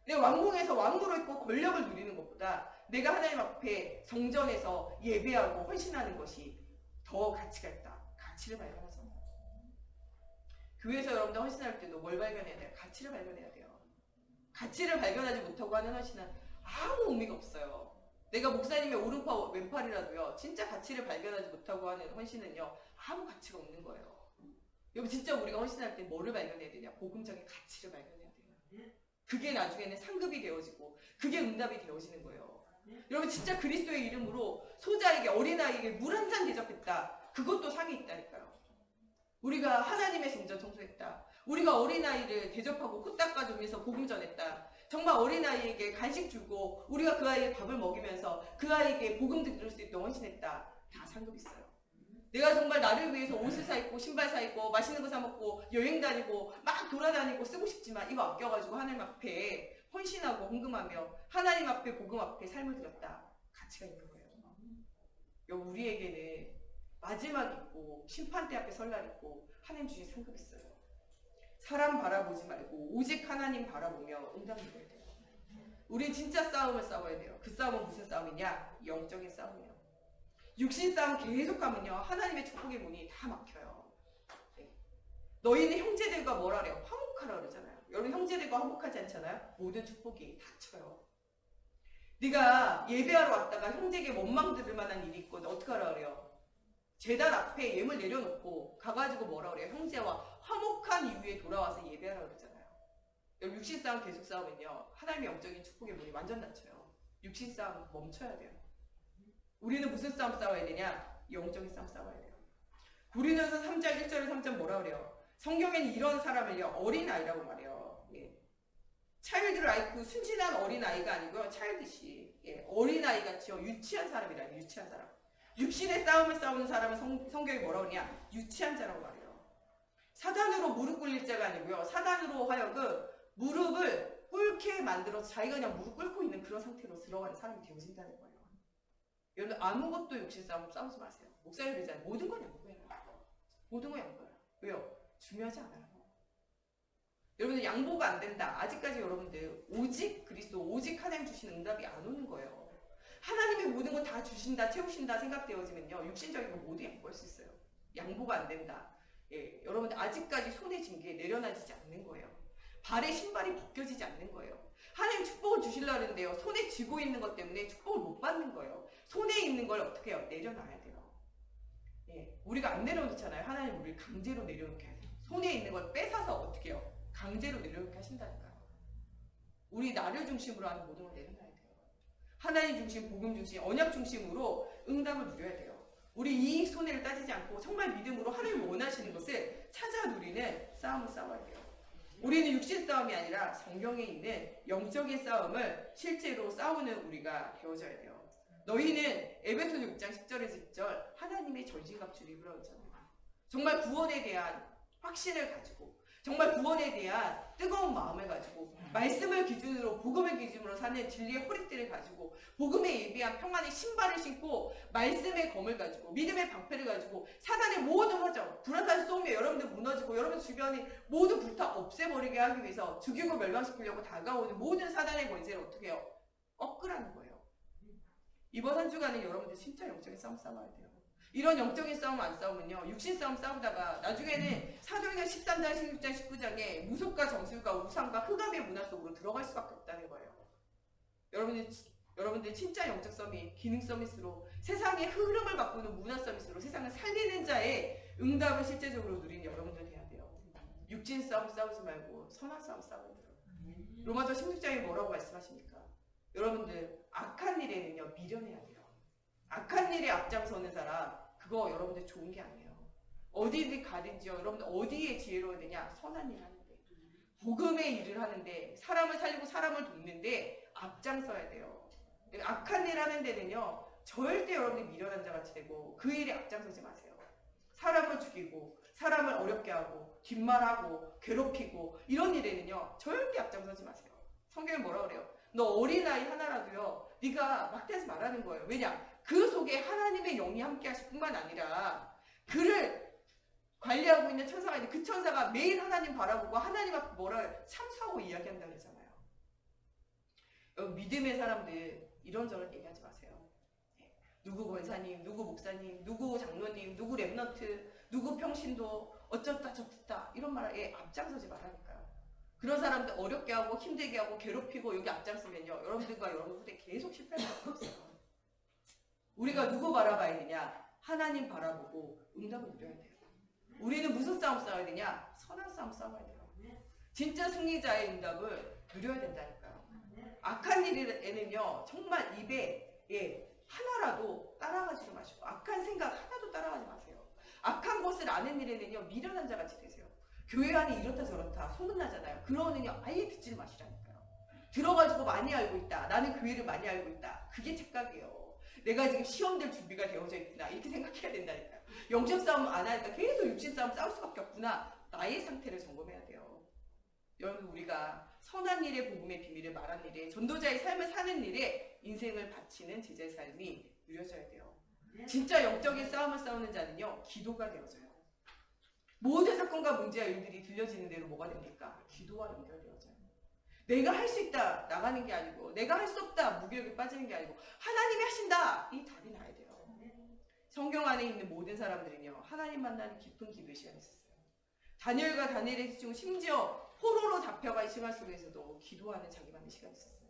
내 왕궁에서 왕으로 있고 권력을 누리는 것보다 내가 하나님 앞에 성전에서 예배하고 헌신하는 것이 더 가치가 있다. 가치를 발견하잖아요. 교회에서 여러분들 헌신할 때도 뭘 발견해야 돼요? 가치를 발견해야 돼요. 가치를 발견하지 못하고 하는 헌신은 아무 의미가 없어요. 내가 목사님의 오른팔 왼팔이라도요. 진짜 가치를 발견하지 못하고 하는 헌신은요. 아무 가치가 없는 거예요. 여러분 진짜 우리가 헌신할 때 뭐를 발견해야 되냐? 복음적인 가치를 발견해야 돼요. 그게 나중에는 상급이 되어지고 그게 응답이 되어지는 거예요. 여러분 진짜 그리스도의 이름으로 소자에게 어린아이에게 물 한 잔 대접했다. 그것도 상이 있다니까요. 우리가 하나님의 성전 청소했다. 우리가 어린아이를 대접하고 코 닦아주면서 복음 전했다. 정말 어린아이에게 간식 주고 우리가 그 아이의 밥을 먹이면서 그 아이에게 복음 들을 수 있도록 헌신했다. 다 상급 있어요. 내가 정말 나를 위해서 옷을 사 입고 신발 사 입고 맛있는 거 사 먹고 여행 다니고 막 돌아다니고 쓰고 싶지만 이거 아껴가지고 하나님 앞에 헌신하고 헌금하며 하나님 앞에 복음 앞에 삶을 드렸다. 가치가 있는 거예요. 우리에게는 마지막 있고 심판대 앞에 설 날 있고 하나님 주신 상급 있어요. 사람 바라보지 말고 오직 하나님 바라보며 응답 드려야 돼요. 우린 진짜 싸움을 싸워야 돼요. 그 싸움은 무슨 싸움이냐? 영적인 싸움이에요. 육신 싸움 계속하면요 하나님의 축복의 문이 다 막혀요. 네. 너희는 형제들과 뭐라 그래요? 화목하라 그러잖아요. 여러분 형제들과 화목하지 않잖아요? 모든 축복이 닥쳐요. 네가 예배하러 왔다가 형제에게 원망 들을 만한 일이 있거든. 어떻게 하라 그래요? 제단 앞에 예물 내려놓고 가가지고 뭐라 그래요? 형제와 화목한 이후에 돌아와서 예배하라 그러잖아요. 여러분 육신 싸움 계속 싸우면요 하나님의 영적인 축복의 문이 완전 닫혀요. 육신 싸움 멈춰야 돼요. 우리는 무슨 싸움 싸워야 되냐? 영적인 싸움 싸워야 돼요. 고린도서 3장 1절에 3절 뭐라 그래요? 성경에는 이런 사람을요 어린아이라고 말해요. 예. 차일드 라이프 순진한 어린아이가 아니고요 차일드시 어린아이같이요 유치한 사람이라요. 유치한 사람. 육신의 싸움을 싸우는 사람은 성경이 뭐라고 하냐? 유치한 자라고 말해요. 사단으로 무릎 꿇릴 자가 아니고요 사단으로 하여금 무릎을 꿇게 만들어서 자기가 그냥 무릎 꿇고 있는 그런 상태로 들어가는 사람이 되어진다는 거예요. 여러분 아무것도 육신 싸움 싸우지 마세요. 목사님 그러잖아요. 모든 건 양보해요. 모든 건 양보해요. 왜요? 중요하지 않아요. 여러분들 양보가 안 된다. 아직까지 여러분들 오직 그리스도 오직 하나님 주신 응답이 안 오는 거예요. 하나님이 모든 거 다 주신다 채우신다 생각되어지면요 육신적인 거 모두 양보할 수 있어요. 양보가 안 된다. 예, 여러분들 아직까지 손에 쥔 게 내려놔지지 않는 거예요. 발에 신발이 벗겨지지 않는 거예요. 하나님 축복을 주시려고 하는데요 손에 쥐고 있는 것 때문에 축복을 못 받는 거예요. 손에 있는 걸 어떻게 해요? 내려놔야 돼요. 예, 우리가 안 내려놓잖아요. 하나님 우리를 강제로 내려놓게 하세요. 손에 있는 걸 뺏어서 어떻게 해요? 강제로 내려놓게 하신다니까요. 우리 나를 중심으로 하는 모든 걸 내려놔야 돼요. 하나님 중심, 복음 중심, 언약 중심으로 응답을 누려야 돼요. 우리 이익 손해를 따지지 않고 정말 믿음으로 하나님 원하시는 것을 찾아 누리는 싸움을 싸워야 돼요. 우리는 육신 싸움이 아니라 성경에 있는 영적인 싸움을 실제로 싸우는 우리가 되어져야 돼요. 너희는 에베소서 6장 10절에서 10절 하나님의 전신갑주를 입으라고 했잖아요. 정말 구원에 대한 확신을 가지고 정말 구원에 대한 뜨거운 마음을 가지고 말씀을 기준으로 복음을 기준으로 사는 진리의 허리띠를 가지고 복음에 예비한 평안의 신발을 신고 말씀의 검을 가지고 믿음의 방패를 가지고 사단의 모든 화정 불화살 쏘며 여러분들 무너지고 여러분 주변이 모두 불타 없애버리게 하기 위해서 죽이고 멸망시키려고 다가오는 모든 사단의 권세를 어떻게 해요? 꺾으라는 거예요. 이번 한 주간은 여러분들 진짜 영적인 싸움 싸워야 돼요. 이런 영적인 싸움 안 싸우면요 육신 싸움 싸우다가 나중에는 사도행전 13장 16장 19장에 무속과 정술과 우상과 흑암의 문화 속으로 들어갈 수밖에 없다는 거예요. 여러분들 진짜 영적 서밋, 기능 서밋으로 세상의 흐름을 바꾸는 문화 서밋으로 세상을 살리는 자의 응답을 실제적으로 누리는 여러분들 돼야 돼요. 육신 싸움 싸우지 말고 선한 싸움 싸워야 돼요. 로마서 16장에 뭐라고 말씀하십니까? 여러분들 악한 일에는요 미련해야 돼요. 악한 일에 앞장서는 사람 그거 여러분들 좋은 게 아니에요. 어디를 가든지요 여러분들 어디에 지혜로워야 되냐? 선한 일 하는데 복음의 일을 하는데 사람을 살리고 사람을 돕는데 앞장서야 돼요. 악한 일 하는 데는요 절대 여러분들이 미련한 자같이 되고 그 일에 앞장서지 마세요. 사람을 죽이고 사람을 어렵게 하고 뒷말하고 괴롭히고 이런 일에는요 절대 앞장서지 마세요. 성경에 뭐라 그래요? 너 어린아이 하나라도요 네가 막대하지 말라는 거예요. 왜냐? 그 속에 하나님의 영이 함께 하실 뿐만 아니라 그를 관리하고 있는 천사가 있는데 그 천사가 매일 하나님 바라보고 하나님 앞에 뭐라 참수하고 이야기한다고 그러잖아요. 믿음의 사람들 이런저런 얘기하지 마세요. 누구 권사님, 누구 목사님, 누구 장로님, 누구 랩넌트, 누구 평신도 어쩌다 저쩌다 이런 말에 앞장서지 말라니까요. 그런 사람들 어렵게 하고 힘들게 하고 괴롭히고 여기 앞장서면요 여러분들과 여러분 후대 계속 실패할 수밖에 없어요. 우리가 누구 바라봐야 되냐? 하나님 바라보고 응답을 누려야 돼요. 우리는 무슨 싸움 싸워야 되냐? 선한 싸움 싸워야 돼요. 진짜 승리자의 응답을 누려야 된다니까요. 악한 일에는요 정말 입에 하나라도 따라가지도 마시고 악한 생각 하나도 따라가지 마세요. 악한 것을 아는 일에는요 미련한 자같이 되세요. 교회 안에 이렇다 저렇다 소문나잖아요. 그러는요 아예 듣지 마시라니까요. 들어가지고 많이 알고 있다. 나는 교회를 많이 알고 있다. 그게 착각이에요. 내가 지금 시험될 준비가 되어져 있구나. 이렇게 생각해야 된다니까요. 영적 싸움 안 하니까 계속 육신 싸움 싸울 수밖에 없구나. 나의 상태를 점검해야 돼요. 여러분, 우리가 선한 일에 복음의 비밀을 말하는 일에, 전도자의 삶을 사는 일에 인생을 바치는 제자의 삶이 누려져야 돼요. 진짜 영적인 싸움을 싸우는 자는요, 기도가 되어져요. 모든 사건과 문제와 일들이 들려지는 대로 뭐가 됩니까? 기도와 연결되어져요. 내가 할 수 있다 나가는 게 아니고, 내가 할 수 없다 무기력에 빠지는 게 아니고, 하나님이 하신다, 이 답이 나야 돼요. 성경 안에 있는 모든 사람들은요, 하나님 만나는 깊은 기도의 시간이 있었어요. 다니엘과 다니엘의 중 심지어 포로로 잡혀가 이 생활 속에서도 기도하는 자기만의 시간이 있었어요.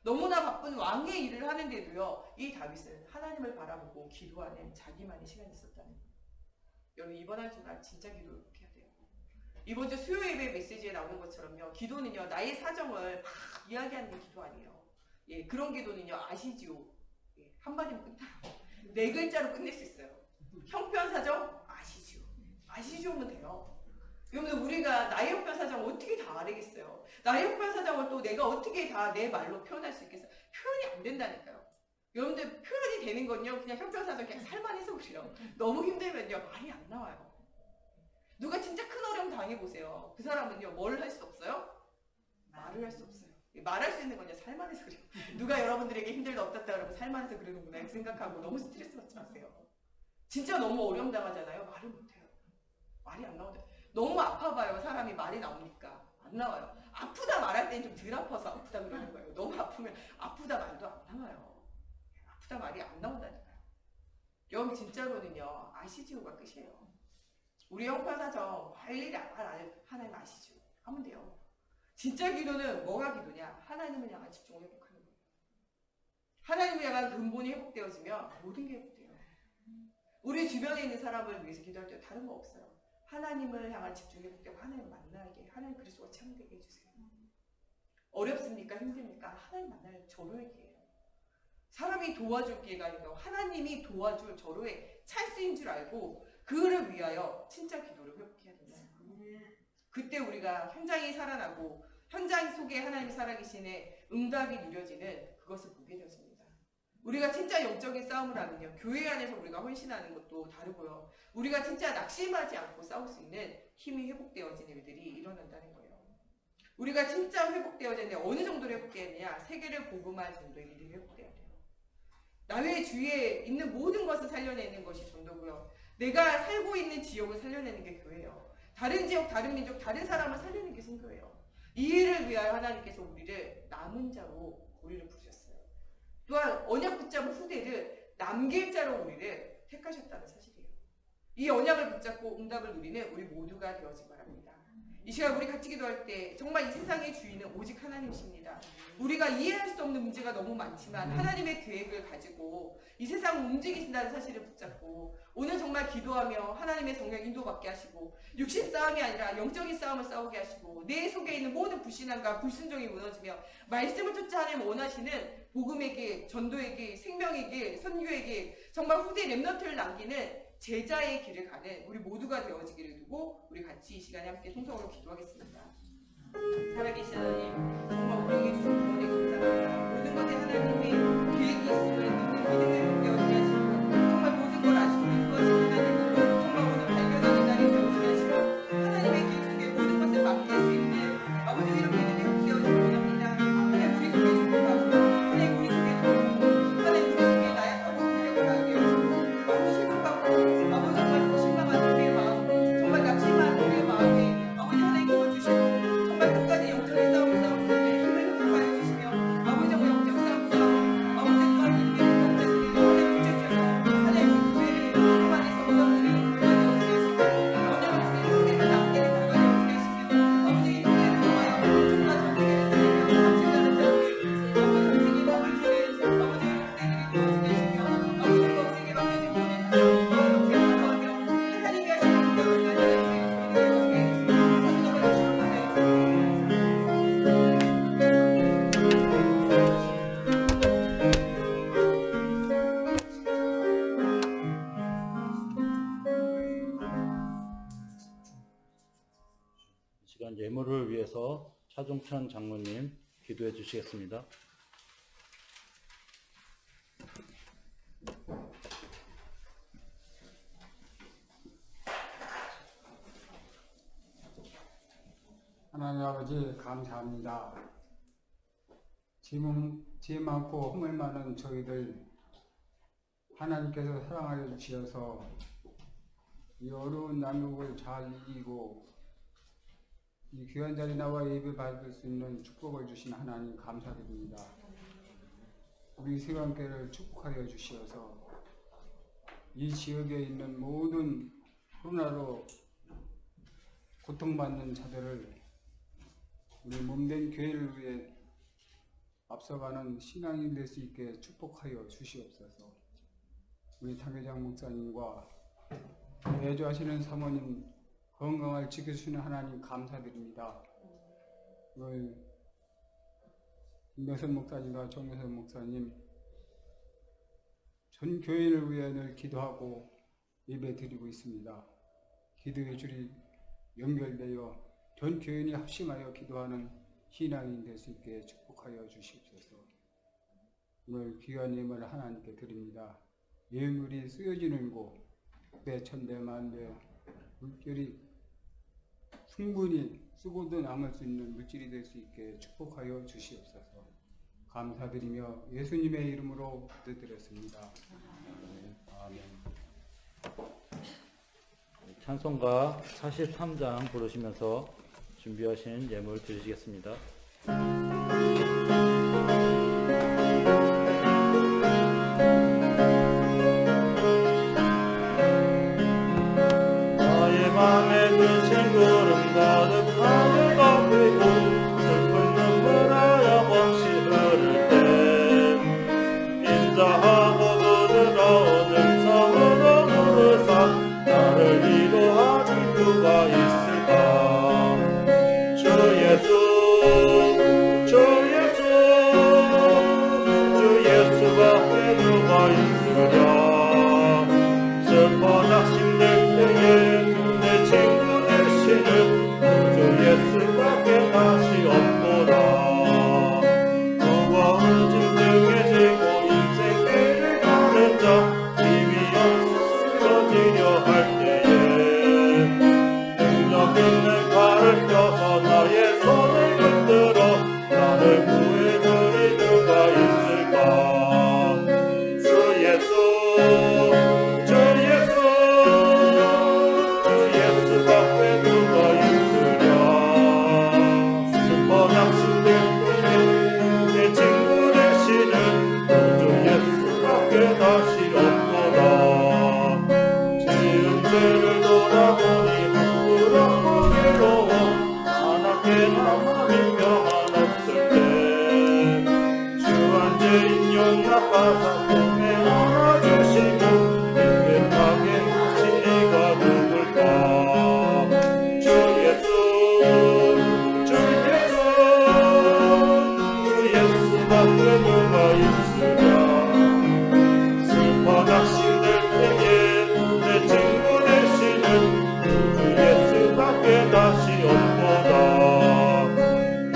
너무나 바쁜 왕의 일을 하는데도요, 이 다윗은 하나님을 바라보고 기도하는 자기만의 시간이 있었다는 거예요. 여러분, 이번 한 주간 진짜 기도를 꼭 해야 돼요. 이번 주 수요 예배 메시지에 나오는 것처럼요, 기도는요, 나의 사정을 막 이야기하는 게 기도 아니에요. 예, 그런 기도는요, 아시지요? 예, 한마디면 끝나요. 4글자로 끝낼 수 있어요. 형편사정 아시지요? 아시지요면 돼요. 여러분들, 우리가 나의 형편사정 어떻게 다 알겠어요? 나의 형편사정을 또 내가 어떻게 다 내 말로 표현할 수 있겠어요? 표현이 안 된다니까요. 여러분들, 표현이 되는 건요, 그냥 형편사정 그냥 살만해서 그래요. 너무 힘들면요, 말이 안 나와요. 누가 진짜 큰 어려움 당해보세요. 그 사람은요, 뭘 할 수 없어요? 말을 할 수 없어요. 말할 수 있는 건요, 살만해서 그래요. 누가 여러분들에게 힘들다 없었다 그러면 살만해서 그러는구나 이렇게 생각하고 너무 스트레스 받지 마세요. 진짜 너무 어려움 당하잖아요. 말을 못해요. 말이 안 나오죠. 너무 아파봐요. 사람이 말이 나옵니까? 안 나와요. 아프다 말할 땐 좀 덜 아파서 아프다 그러는 거예요. 너무 아프면 아프다 말도 안 나와요. 아프다 말이 안 나온다니까요. 여러분, 진짜로는요, 아시지요가 끝이에요. 우리 형편사정 할 일이 하나님 아시지요 하면 돼요. 진짜 기도는 뭐가 기도냐? 하나님을 향한 집중을 회복하는 거예요. 하나님을 향한 근본이 회복되어지면 모든 게 회복돼요. 우리 주변에 있는 사람을 위해서 기도할 때 다른 거 없어요. 하나님을 향한 집중이 회복되고 하나님 만나게, 하나님 그리스도가 참되게 해주세요. 어렵습니까? 힘듭니까? 하나님 만날 절호의 기회예요. 사람이 도와줄 기회가 아니고 하나님이 도와줄 절호의 찬스인 줄 알고 그를 위하여 진짜 기도를 회복해야 된다. 그때 우리가 현장이 살아나고 현장 속에 하나님이 살아계시는 응답이 누려지는 그것을 보게 되었습니다. 우리가 진짜 영적인 싸움을 하면요, 교회 안에서 우리가 헌신하는 것도 다르고요, 우리가 진짜 낙심하지 않고 싸울 수 있는 힘이 회복되어진 일들이 일어난다는 거예요. 우리가 진짜 회복되어졌는데 어느 정도로 회복돼야 되냐? 세계를 복음할 정도의 일이 회복돼야 돼요. 나의 주위에 있는 모든 것을 살려내는 것이 전도고요, 내가 살고 있는 지역을 살려내는 게 교회예요. 다른 지역, 다른 민족, 다른 사람을 살리는 게 선교예요. 이 일을 위하여 하나님께서 우리를 남은 자로 우리를 부르셨어요. 또한 언약 붙잡은 후대를 남길 자로 우리를 택하셨다는 사실이에요. 이 언약을 붙잡고 응답을 누리는 우리 모두가 되어지기 바랍니다. 이 시간 우리 같이 기도할 때 정말 이 세상의 주인은 오직 하나님이십니다. 우리가 이해할 수 없는 문제가 너무 많지만 하나님의 계획을 가지고 이 세상을 움직이신다는 사실을 붙잡고 오늘 정말 기도하며 하나님의 성령 인도받게 하시고 육신 싸움이 아니라 영적인 싸움을 싸우게 하시고 내 속에 있는 모든 불신앙과 불순종이 무너지며 말씀을 쫓아 하나님 원하시는 복음의 길, 전도의 길, 생명의 길, 선교의 길, 정말 후대 렘넌트를 남기는 제자의 길을 가는 우리 모두가 되어지기를 두고 우리 같이 이 시간에 함께 통성으로 기도하겠습니다. 살아계신 하나님, 정말 우리에게 주신 구원에 감사합니다. 모든 것에 하나님의 계획이 있음을 믿는 믿음을 배우게 하시고 정말 모든 걸 아시고 구하시는 하나님, 정말 오늘 발견하는 날이 되어지게 하시고 하나님의 계획 속에 모든 것을 맡길 수 있는 아버지 이런 믿음이 되어지기 원합니다. 하나님 우리 속에 축복하고 하나님 우리 속에 도우고 하나님 우리 속에 나약하고 무력을 하게 하시고 아버지 실족하고 아버지 정말 실망하는 우리의 마음, 정말 낙심한 우리의 마음에 아버지 하나님 도와주시고 정말 끝까지 영적인 싸움을 싸울 수 있는 힘을 회복하여 주시며 아버지 정말 영적 싸움 아버지 또한 이름의 영적들이 하나님 붙여주셔서 하나님 우리 교회를 복음 안에서 얻어들이 결과되어지게 하시고 아버지 우리 후대를 남기는 결과되어지게 하시며 아버지 이 후대를 통하여 정말 전 세계를 살리며 삼층하는 자들이 아버지 세계 복을 주는 아버지 후대들이 되어지게 하시며 아버지 정말 세계 맡겨진 모든 하나님 생각하며 하나님이 하시는 공격을 하나님 되어지게 해주시며 사도가 이 시간 예물을 위해서 차종찬 장로님 기도해 주시겠습니다. 하나님 아버지 감사합니다. 죄 많고 허물 많은 저희들 하나님께서 사랑하여 주셔서 이 어려운 난국을 잘 이기고 이 귀한 자리 나와 예배 받을 수 있는 축복을 주신 하나님 감사드립니다. 우리 세관교회를 축복하여 주시어서 이 지역에 있는 모든 코로나로 고통받는 자들을 우리 몸된 교회를 위해 앞서가는 신앙이 될 수 있게 축복하여 주시옵소서. 우리 당회장 목사님과 애조하시는 사모님 건강을 지켜주시는 하나님 감사드립니다. 우리 김명선 목사님과 정명선 목사님 전 교회를 위해 늘 기도하고 예배 드리고 있습니다. 기도의 줄이 연결되어 전 교인이 합심하여 기도하는 신앙인 될 수 있게 축복하여 주시옵소서. 오늘 귀한 예물을 하나님께 드립니다. 예물이 쓰여지는 곳, 천대만대 물질이 충분히 쓰고도 남을 수 있는 물질이 될 수 있게 축복하여 주시옵소서. 감사드리며 예수님의 이름으로 기도드렸습니다. 아멘. 찬송가 43장 부르시면서 준비하신 예물 드리시겠습니다. 나의 맘에 드신 구름 가득 하늘가 되고 슬픈 눈물 하염없이 흐를 때 인자하고 부드러운 음성으로 부르사 나를 위로하는 누가 있을까? 주 예수, 주 예수, 주 예수밖에 누가 있으랴? 슬퍼 낙심될 때에 내 친구 되시는 주 예수밖에 다시 없도다. 무거운 짐들게 지고 인생 길을 가는 자 힘이 없어 쓰러지려 할 때에 능력 있는 칼을 펴서 나의 손을 붙들어 나를 구해주리 누가 있을까? 주 예수, 주 예수, 주 예수밖에 누가 있으랴? 슬퍼 낙심될 때에 내 친구 되시는 주 예수밖에 다시 없도다. 지은 죄를 돌아보니 부끄럽고 괴로워 하나께 나만이 평안 없을 때 주한 죄인 용납하사 품에 안아주시고 깨끗하게 하신 이가 누굴까? 주 예수, 주 예수, 주 예수밖에 누가 있으랴? 슬퍼 낙심될 때에 내 친구 되시는 주 예수밖에 다시 없도다.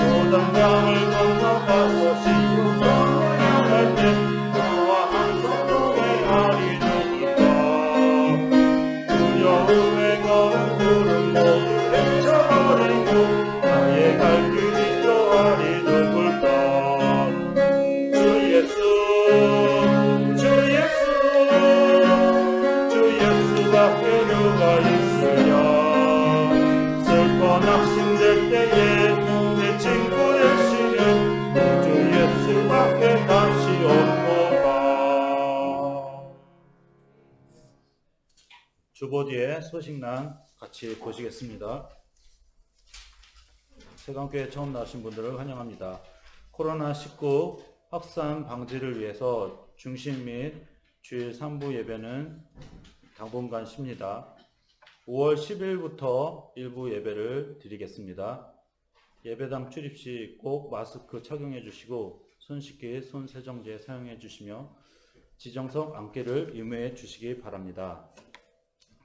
요단강을 건너가서 시온성을 향할 때 나와 항상 동행하리 누굴까? 두려움에 가는 구름 모두 헤쳐버리고 나의 갈 길 인도하리 누굴까? 주 예수, 주 예수, 주 예수밖에 누가 있으랴? 슬퍼 낙심될 때에 내 친구 되시는 주 예수밖에 다시 없도다. 주보디의 소식란 같이 보시겠습니다. 세강교회 처음 나오신 분들을 환영합니다. 코로나19 확산 방지를 위해서 중심 및 주일 3부 예배는 당분간 쉽니다. 5월 10일부터 일부 예배를 드리겠습니다. 예배당 출입 시 꼭 마스크 착용해 주시고 손 씻기 손 세정제 사용해 주시며 지정석 안개를 유무해 주시기 바랍니다.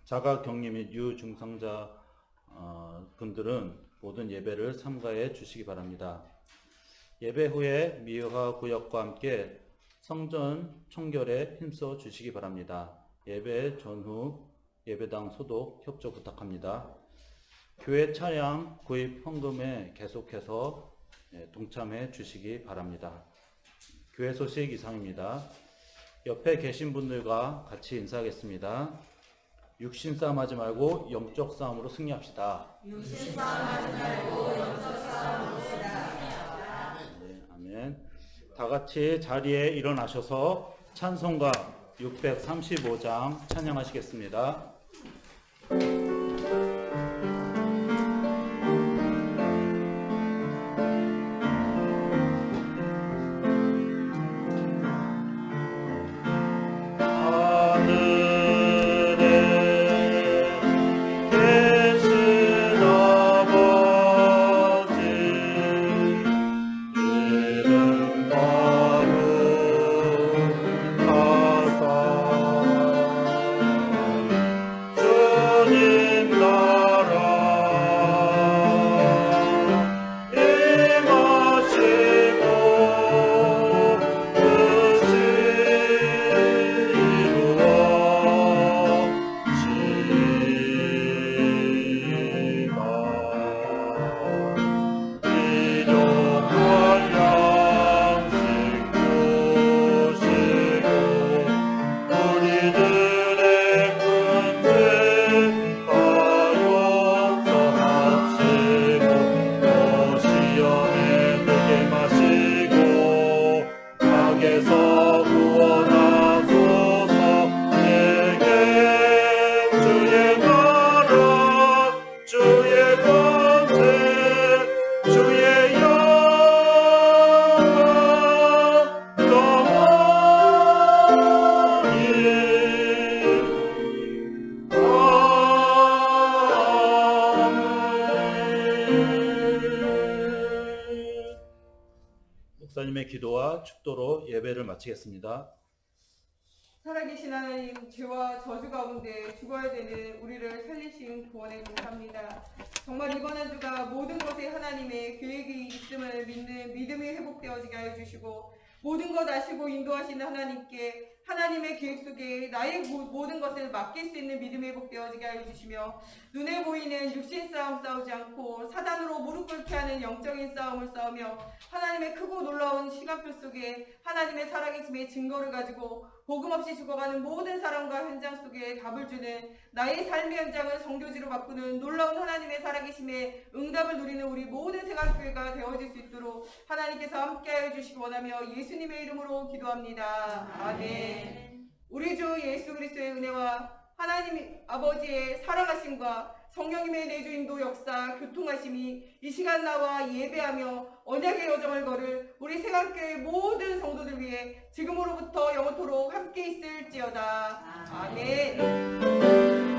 자가 격리 및 유증상자 분들은 모든 예배를 삼가해 주시기 바랍니다. 예배 후에 미화 구역과 함께 성전 청결에 힘써 주시기 바랍니다. 예배 전후 예배당 소독 협조 부탁합니다. 교회 차량 구입 헌금에 계속해서 동참해 주시기 바랍니다. 교회 소식 이상입니다. 옆에 계신 분들과 같이 인사하겠습니다. 육신 싸움 하지 말고 영적 싸움으로 승리합시다. 육신 싸움 하지 말고 영적 싸움으로 승리합시다. 네, 아멘. 다 같이 자리에 일어나셔서 찬송가 635장 찬양하시겠습니다. 목사님의 기도와 축도로 예배를 마치겠습니다. 살아계신 하나님, 죄와 저주 가운데 죽어야 되는 우리를 살리신 구원에 감사합니다. 정말 이번 한 주가 모든 것에 하나님의 계획이 있음을 믿는 믿음이 회복되어지게 하여 주시고, 모든 것 아시고 인도하시는 하나님께 하나님의 계획 속에 나의 모든 것을 맡길 수 있는 믿음이 회복되어지게 하여 주시며, 눈에 보이는 육신 싸움 싸우지 않고 사단으로 무릎 꿇게 하는 영적인 싸움을 싸우며 하나님의 크고 놀라운 시간표 속에 하나님의 살아계심의 증거를 가지고 복음 없이 죽어가는 모든 사람과 현장 속에 답을 주는, 나의 삶의 현장을 성교지로 바꾸는 놀라운 하나님의 살아계심의 응답을 누리는 우리 모든 생활교회가 되어질 수 있도록 하나님께서 함께하여 주시기 원하며 예수님의 이름으로 기도합니다. 아멘. 우리 주 예수 그리스도의 은혜와 하나님 아버지의 사랑하심과 성령님의 내주인도 역사 교통하심이 이 시간 나와 예배하며 언약의 여정을 걸을 우리 생활교회 모든 성도들 위해 지금으로부터 영원토록 함께 있을지어다. 아멘.